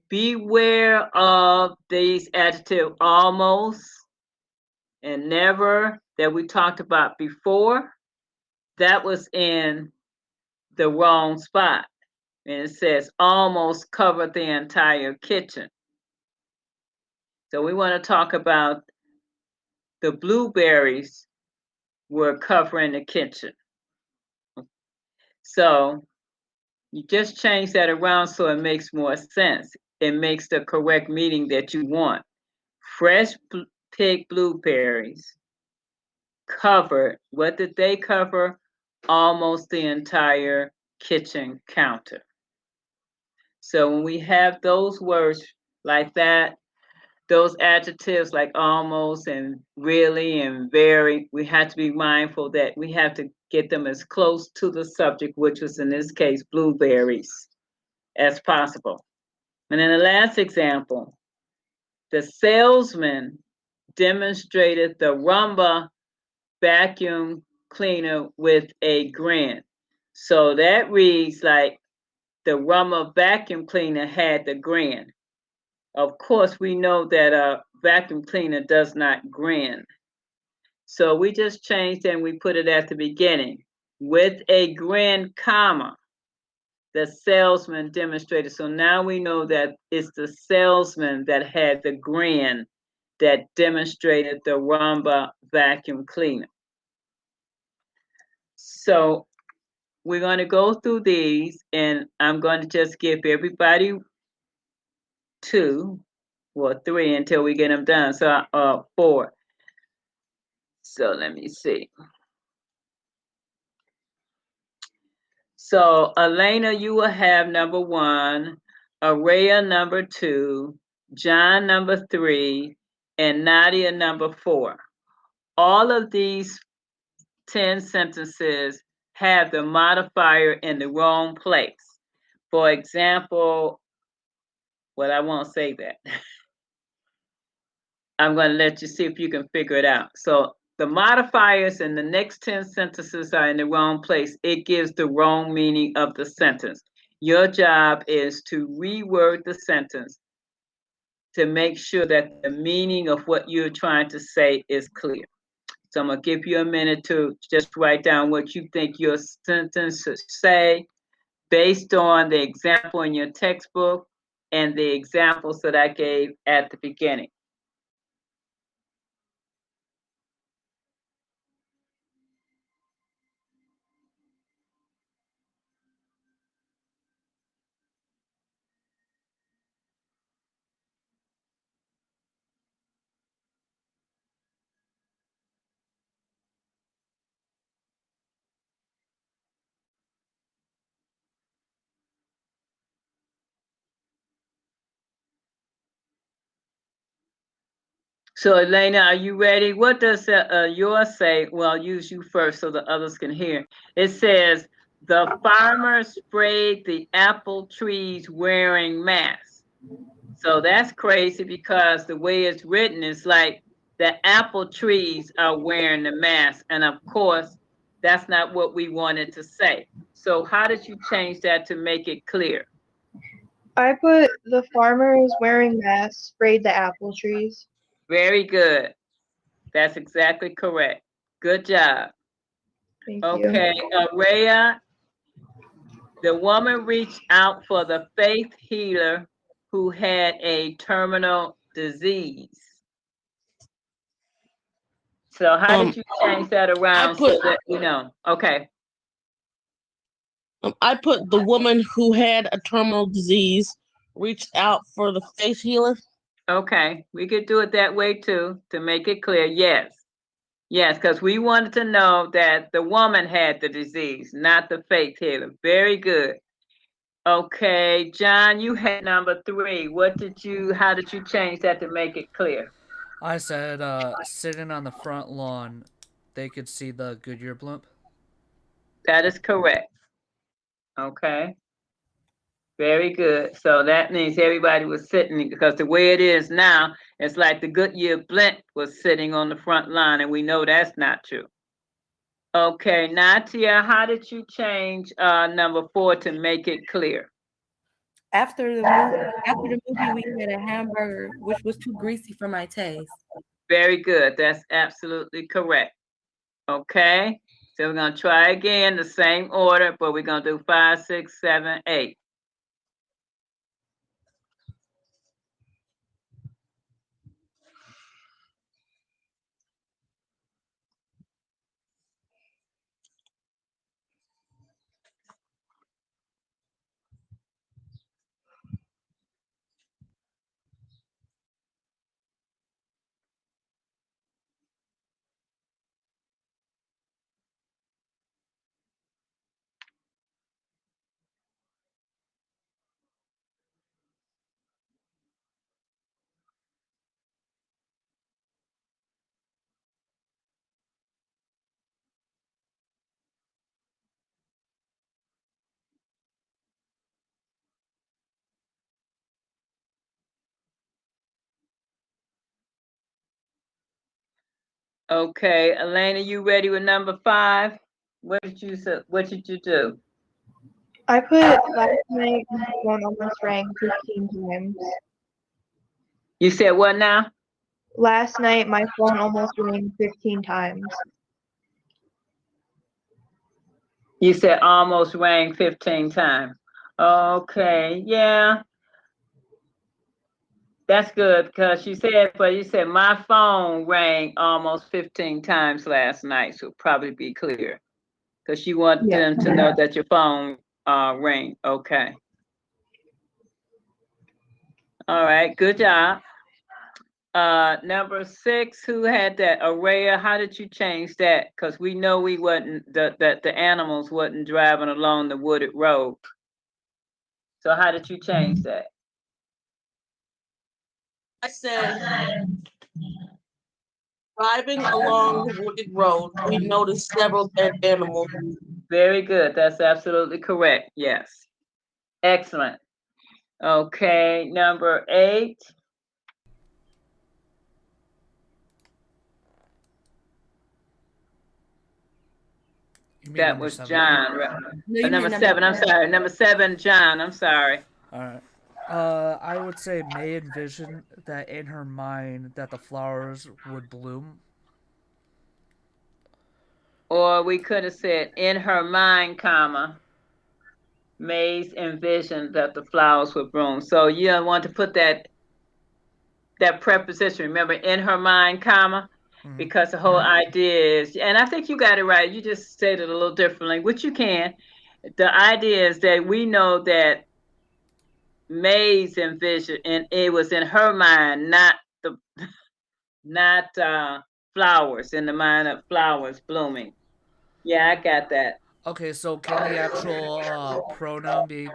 Beware of these adjectives almost and never that we talked about before. That was in the wrong spot. And it says almost covered the entire kitchen. So we want to talk about the blueberries were covering the kitchen. So you just change that around so it makes more sense. It makes the correct meaning that you want. Fresh picked blueberries covered, what did they cover? Almost the entire kitchen counter. So when we have those words like that, those adjectives like almost and really and very, we have to be mindful that we have to get them as close to the subject, which was in this case blueberries, as possible. And in the last example, the salesman demonstrated the Rumba vacuum cleaner with a grin. So that reads like the Rumba vacuum cleaner had the grin. Of course, we know that a vacuum cleaner does not grin. So we just changed and we put it at the beginning. With a grin, comma, the salesman demonstrated. So now we know that it's the salesman that had the grin that demonstrated the Rumba vacuum cleaner. So we're going to go through these, and I'm going to just give everybody 2 or 3 until we get them done. So 4. So let me see. So Elena, you will have number 1, Araya number 2, John number 3, and Nadia number 4. All of these 10 sentences have the modifier in the wrong place. For example, well, I won't say that. I'm going to let you see if you can figure it out. So the modifiers in the next 10 sentences are in the wrong place. It gives the wrong meaning of the sentence. Your job is to reword the sentence to make sure that the meaning of what you're trying to say is clear. So I'm going to give you a minute to just write down what you think your sentence should say based on the example in your textbook and the examples that I gave at the beginning. So Elena, are you ready? What does yours say? Well, I'll use you first so the others can hear. It says, the farmer sprayed the apple trees wearing masks. So that's crazy because the way it's written is like the apple trees are wearing the mask. And of course, That's not what we wanted to say. So how did you change that to make it clear? I put the farmers wearing masks sprayed the apple trees. Very good. That's exactly correct. Good job. Thank you. Okay, Rhea, the woman reached out for the faith healer who had a terminal disease. So how did you change that around so that we know? Okay. I put the woman who had a terminal disease reached out for the faith healer. Okay, we could do it that way too, to make it clear. Yes. Yes, because we wanted to know that the woman had the disease, not the faith healer. Very good. Okay, John, you had number 3. How did you change that to make it clear? I said, sitting on the front lawn, they could see the Goodyear blimp. That is correct. Okay. Very good. So that means everybody was sitting, because the way it is now, it's like the Goodyear blimp was sitting on the front line, and we know that's not true. Okay, Natia, how did you change number 4 to make it clear? After the movie, we had a hamburger, which was too greasy for my taste. Very good. That's absolutely correct. Okay, so we're going to try again the same order, but we're going to do 5, 6, 7, 8. Okay, Elena, you ready with number 5? What did you do? I put last night my phone almost rang 15 times. You said what now? Last night my phone almost rang 15 times. You said almost rang 15 times. Okay, yeah. That's good, because you said my phone rang almost 15 times last night, so probably be clear. Because you want them to know that your phone rang. Okay. All right, good job. Number 6, who had that? Araya, how did you change that? Because we know we wasn't that the animals wasn't driving along the wooded road. So how did you change that? I said, driving along the wooded road, we noticed several dead animals. Very good. That's absolutely correct. Yes. Excellent. Okay, number 8. That was 7? John. Right? No, you Number meant 7. I'm sorry. Number 7, John. I'm sorry. All right. I would say May envisioned that in her mind that the flowers would bloom. Or we could have said, in her mind, comma, May's envisioned that the flowers would bloom. So you want to put that preposition, remember, in her mind, comma, because the whole idea is, and I think you got it right. You just said it a little differently, which you can. The idea is that we know that May's envision, and it was in her mind, not flowers, in the mind of flowers blooming. Yeah, I got that. Okay, so can the actual pronoun be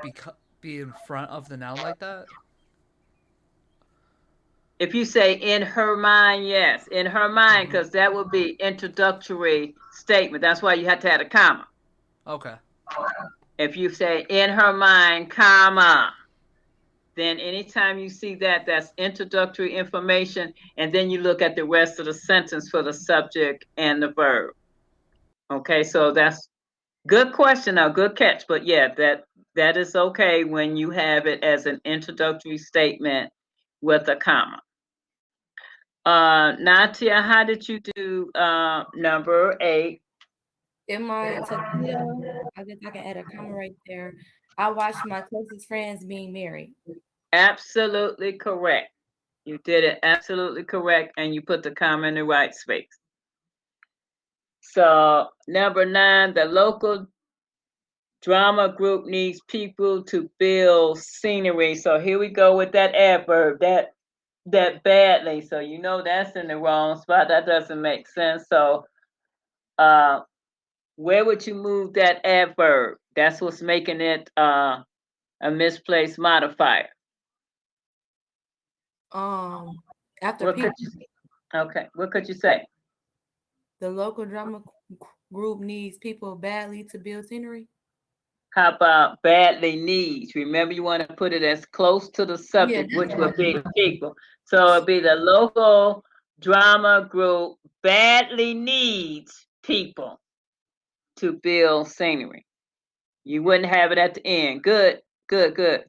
in front of the noun like that? If you say in her mind, yes, in her mind, because that would be introductory statement. That's why you have to have a comma. Okay. If you say in her mind, comma, then anytime you see that, that's introductory information, and then you look at the rest of the sentence for the subject and the verb. Okay, so that's good question, now good catch, but yeah, that is okay when you have it as an introductory statement with a comma. Natia, how did you do number 8? In my tuxedo, I guess I can add a comma right there. I watched my closest friends being married. Absolutely correct. You did it absolutely correct, and you put the comma in the right space. So number 9, the local drama group needs people to build scenery. So here we go with that adverb, that badly. So you know that's in the wrong spot. That doesn't make sense. So where would you move that adverb? That's what's making it a misplaced modifier. After What people, could you, okay, what could you say? the local drama group needs people badly to build scenery. How about badly needs? Remember, you want to put it as close to the subject, Yeah, which would be people. So it'd be the local drama group badly needs people to build scenery. You wouldn't have it at the end. Good, good, good.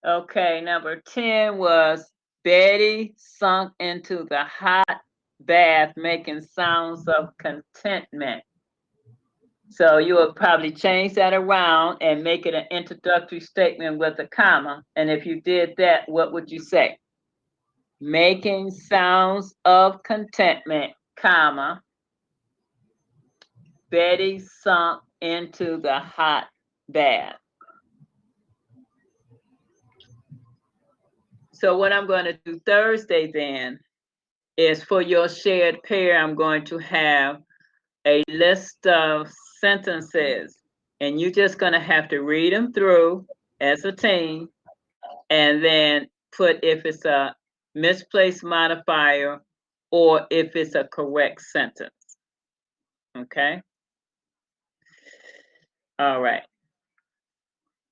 Okay, number 10 was Betty sunk into the hot bath, making sounds of contentment. So you would probably change that around and make it an introductory statement with a comma. And if you did that, what would you say? Making sounds of contentment, comma, Betty sunk into the hot bath. So what I'm going to do Thursday then is for your shared pair, I'm going to have a list of sentences, and you're just going to have to read them through as a team, and then put if it's a misplaced modifier or if it's a correct sentence. Okay? All right.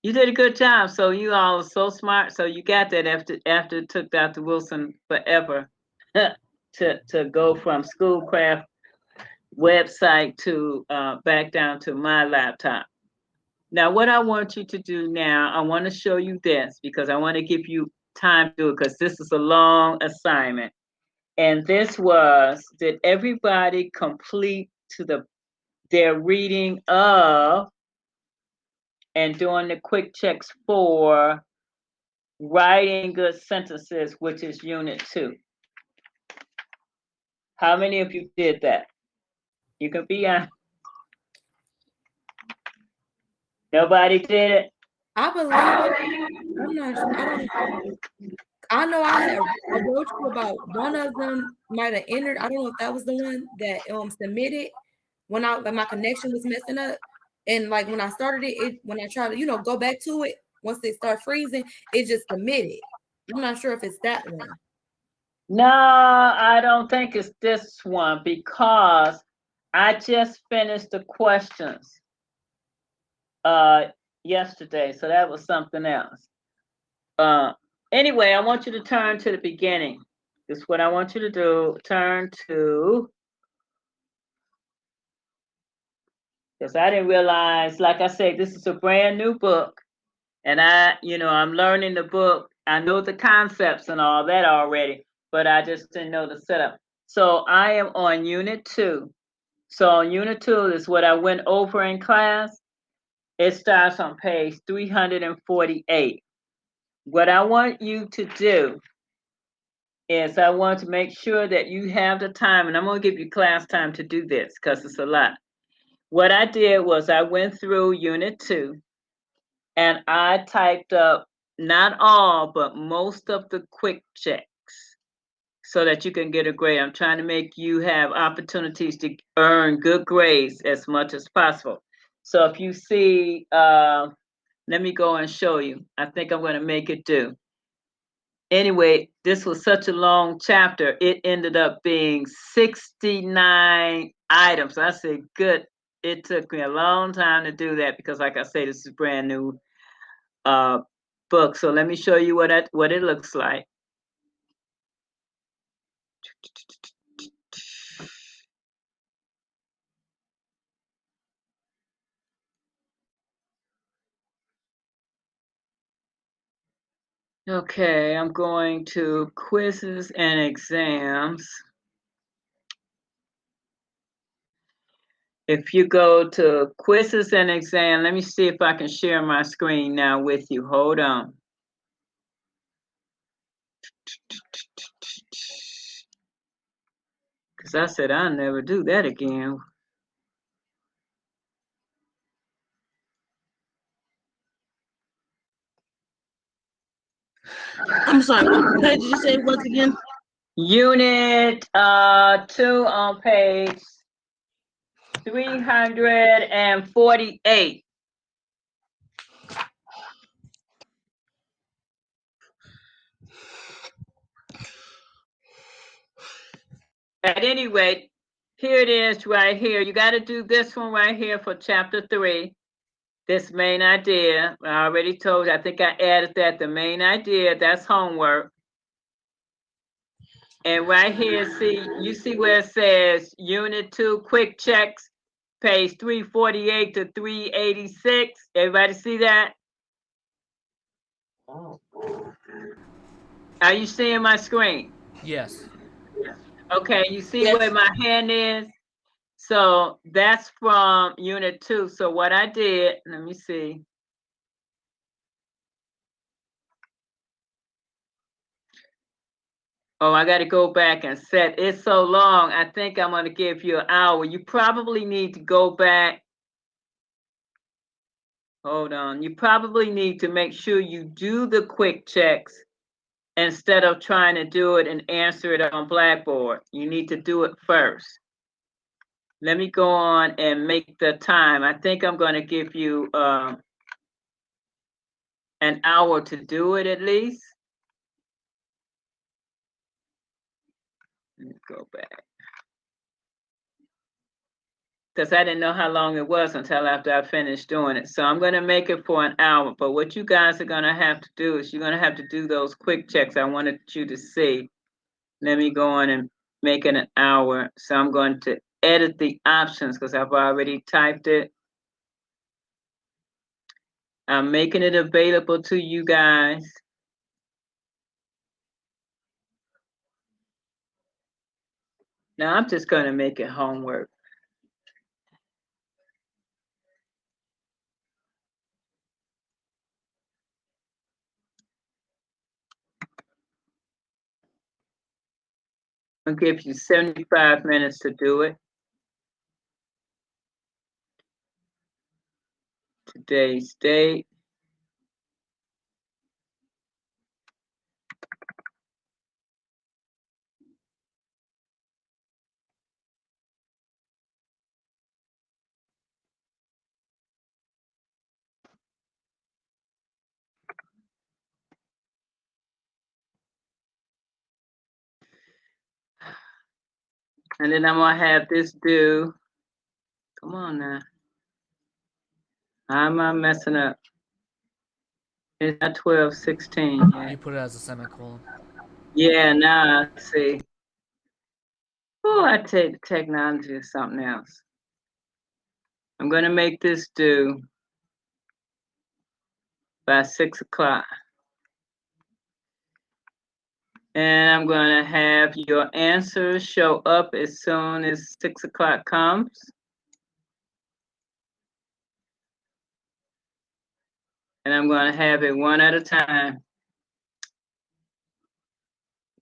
You did a good job. So you all are so smart. So you got that after it took Dr. Wilson forever to go from Schoolcraft website to back down to my laptop. Now, what I want you to do now, I want to show you this because I want to give you time to do it because this is a long assignment. And this was, did everybody complete their reading of and doing the quick checks for writing good sentences, which is unit 2? How many of you did that? You can be on. Nobody did it? I believe it. I'm not sure. I know I wrote you about one of them might have entered. I don't know if that was the one that submitted when my connection was messing up. And like when I started it when I tried to, go back to it, once they start freezing, it just submitted. I'm not sure if it's that one. No, I don't think it's this one because I just finished the questions yesterday, so that was something else. Anyway, I want you to turn to the beginning. This is what I want you to do. Turn to, because I didn't realize, like I said, this is a brand new book, and I'm learning the book. I know the concepts and all that already, but I just didn't know the setup. So I am on unit 2. So on unit 2 is what I went over in class. It starts on page 348. What I want you to do is I want to make sure that you have the time, and I'm going to give you class time to do this because it's a lot. What I did was I went through unit 2 and I typed up not all, but most of the quick checks so that you can get a grade. I'm trying to make you have opportunities to earn good grades as much as possible. So if you see, let me go and show you. I think I'm going to make it do. Anyway, this was such a long chapter. It ended up being 69 items. I said, good. It took me a long time to do that because, like I say, this is a brand new book. So let me show you what it looks like. Okay, I'm going to quizzes and exams. If you go to quizzes and exam, let me see if I can share my screen now with you. Hold on. Because I said I'll never do that again. I'm sorry, what page did you say it was again? Unit 2 on page 348. At any rate, here it is right here. You got to do this one right here for chapter 3. This main idea, I already told you, I think I added that, the main idea, that's homework. And right here, you see where it says Unit 2 quick checks, page 348 to 386. Everybody see that? Are you seeing my screen? Yes. Okay, you see Yes. where my hand is? So that's from Unit 2. So what I did, let me see. Oh, I got to go back and set. It's so long. I think I'm going to give you an hour. You probably need to go back. Hold on. You probably need to make sure you do the quick checks instead of trying to do it and answer it on Blackboard. You need to do it first. Let me go on and make the time. I think I'm going to give you an hour to do it at least. Let me go back. Because I didn't know how long it was until after I finished doing it. So I'm going to make it for an hour. But what you guys are going to have to do is you're going to have to do those quick checks I wanted you to see. Let me go on and make it an hour. So I'm going to edit the options because I've already typed it. I'm making it available to you guys. Now I'm just going to make it homework. I'll give you 75 minutes to do it. Today's date. And then I'm going to have this due. Come on now. How am I messing up? It's not 12:16 yet. You put it as a semicolon. Yeah, now I see. Oh, I take technology or something else. I'm going to make this due by 6 o'clock. And I'm going to have your answers show up as soon as 6 o'clock comes. And I'm going to have it one at a time.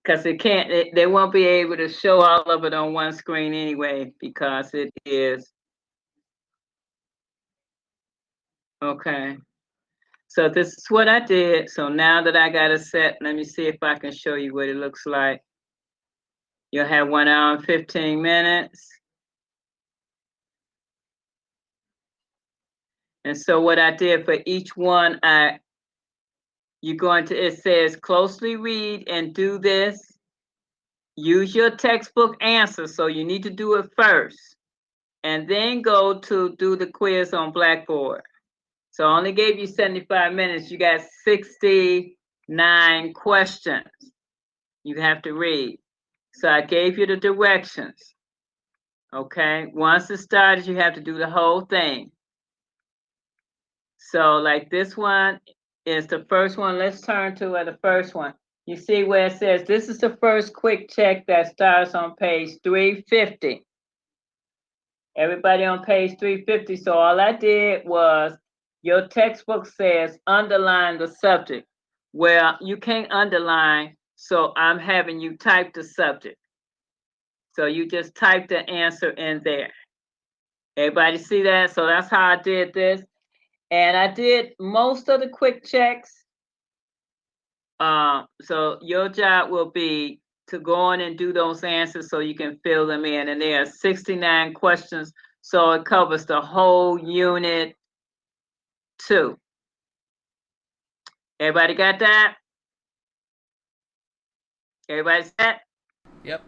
Because they won't be able to show all of it on one screen anyway, because it is. Okay. So this is what I did. So now that I got it set, let me see if I can show you what it looks like. You'll have 1 hour and 15 minutes. And so what I did for each one, it says closely read and do this. Use your textbook answer. So you need to do it first. And then go to do the quiz on Blackboard. So I only gave you 75 minutes. You got 69 questions you have to read. So I gave you the directions. Okay, once it started, you have to do the whole thing. So like this one, is the first one. Let's turn to the first one. You see where it says, this is the first quick check that starts on page 350. Everybody on page 350. So all I did was, your textbook says underline the subject. Well, you can't underline, so I'm having you type the subject. So you just type the answer in there. Everybody see that? So that's how I did this. And I did most of the quick checks. So your job will be to go on and do those answers so you can fill them in. And there are 69 questions, so it covers the whole unit 2. Everybody got that? Everybody set? Yep.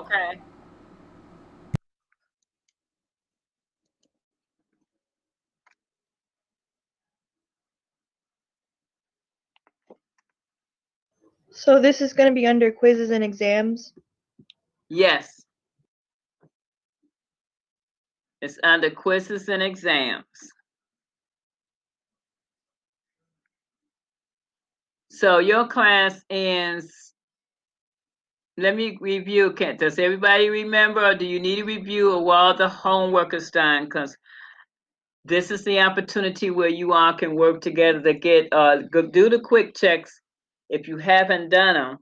Okay. So this is going to be under quizzes and exams. Yes. It's under quizzes and exams. So your class ends, let me review. Does everybody remember, or do you need a review of all the homework is done? Because this is the opportunity where you all can work together to get, do the quick checks. If you haven't done them,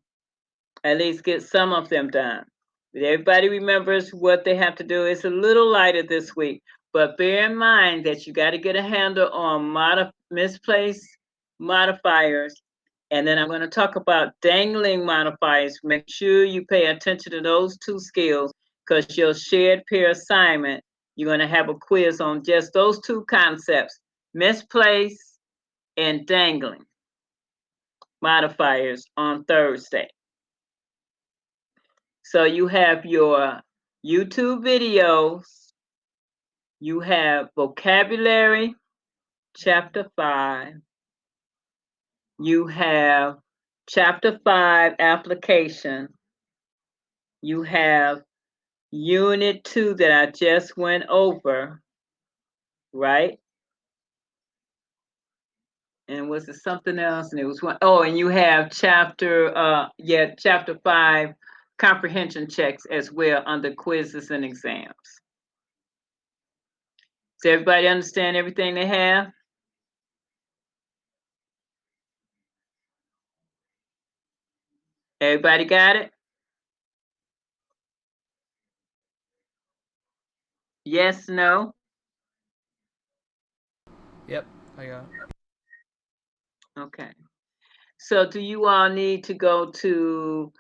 at least get some of them done. But everybody remembers what they have to do. It's a little lighter this week, but bear in mind that you got to get a handle on misplaced modifiers. And then I'm going to talk about dangling modifiers. Make sure you pay attention to those 2 skills, because your shared peer assignment, you're going to have a quiz on just those 2 concepts, misplaced and dangling modifiers, on Thursday. So you have your YouTube videos, you have vocabulary, chapter 5, you have chapter 5 application, you have unit 2 that I just went over, right? And was it something else? And it was one, oh, and you have chapter 5 comprehension checks as well under quizzes and exams. Does everybody understand everything they have? Everybody got it? Yes, no? Yep. I got it. Okay. So do you all need to go to,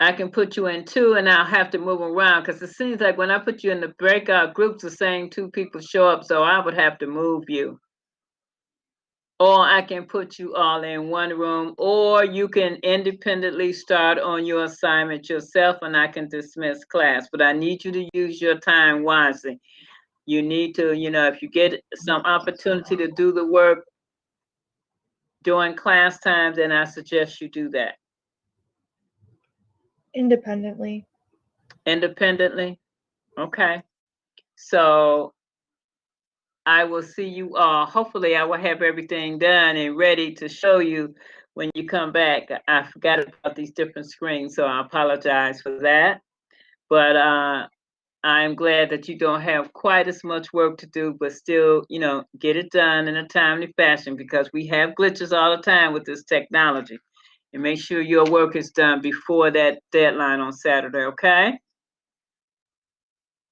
I can put you in 2 and I'll have to move around, because it seems like when I put you in the breakout groups, the same 2 people show up, so I would have to move you. Or I can put you all in one room, or you can independently start on your assignment yourself and I can dismiss class. But I need you to use your time wisely. You need to, if you get some opportunity to do the work during class time, then I suggest you do that. Independently. Independently? Okay. So I will see you all. Hopefully I will have everything done and ready to show you when you come back. I forgot about these different screens, so I apologize for that. But I'm glad that you don't have quite as much work to do, but still, get it done in a timely fashion, because we have glitches all the time with this technology. And make sure your work is done before that deadline on Saturday, okay?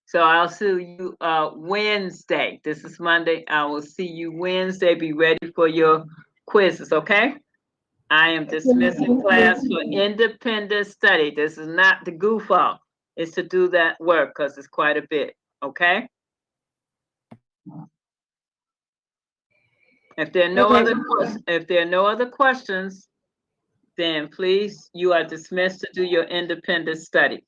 So I'll see you Wednesday. This is Monday. I will see you Wednesday. Be ready for your quizzes, okay? I am dismissing class for independent study. This is not the goof off. It's to do that work, because it's quite a bit, okay? If there are no other questions, then please, you are dismissed to do your independent study.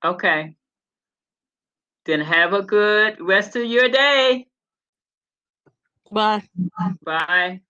Okay. Then have a good rest of your day. Bye. Bye.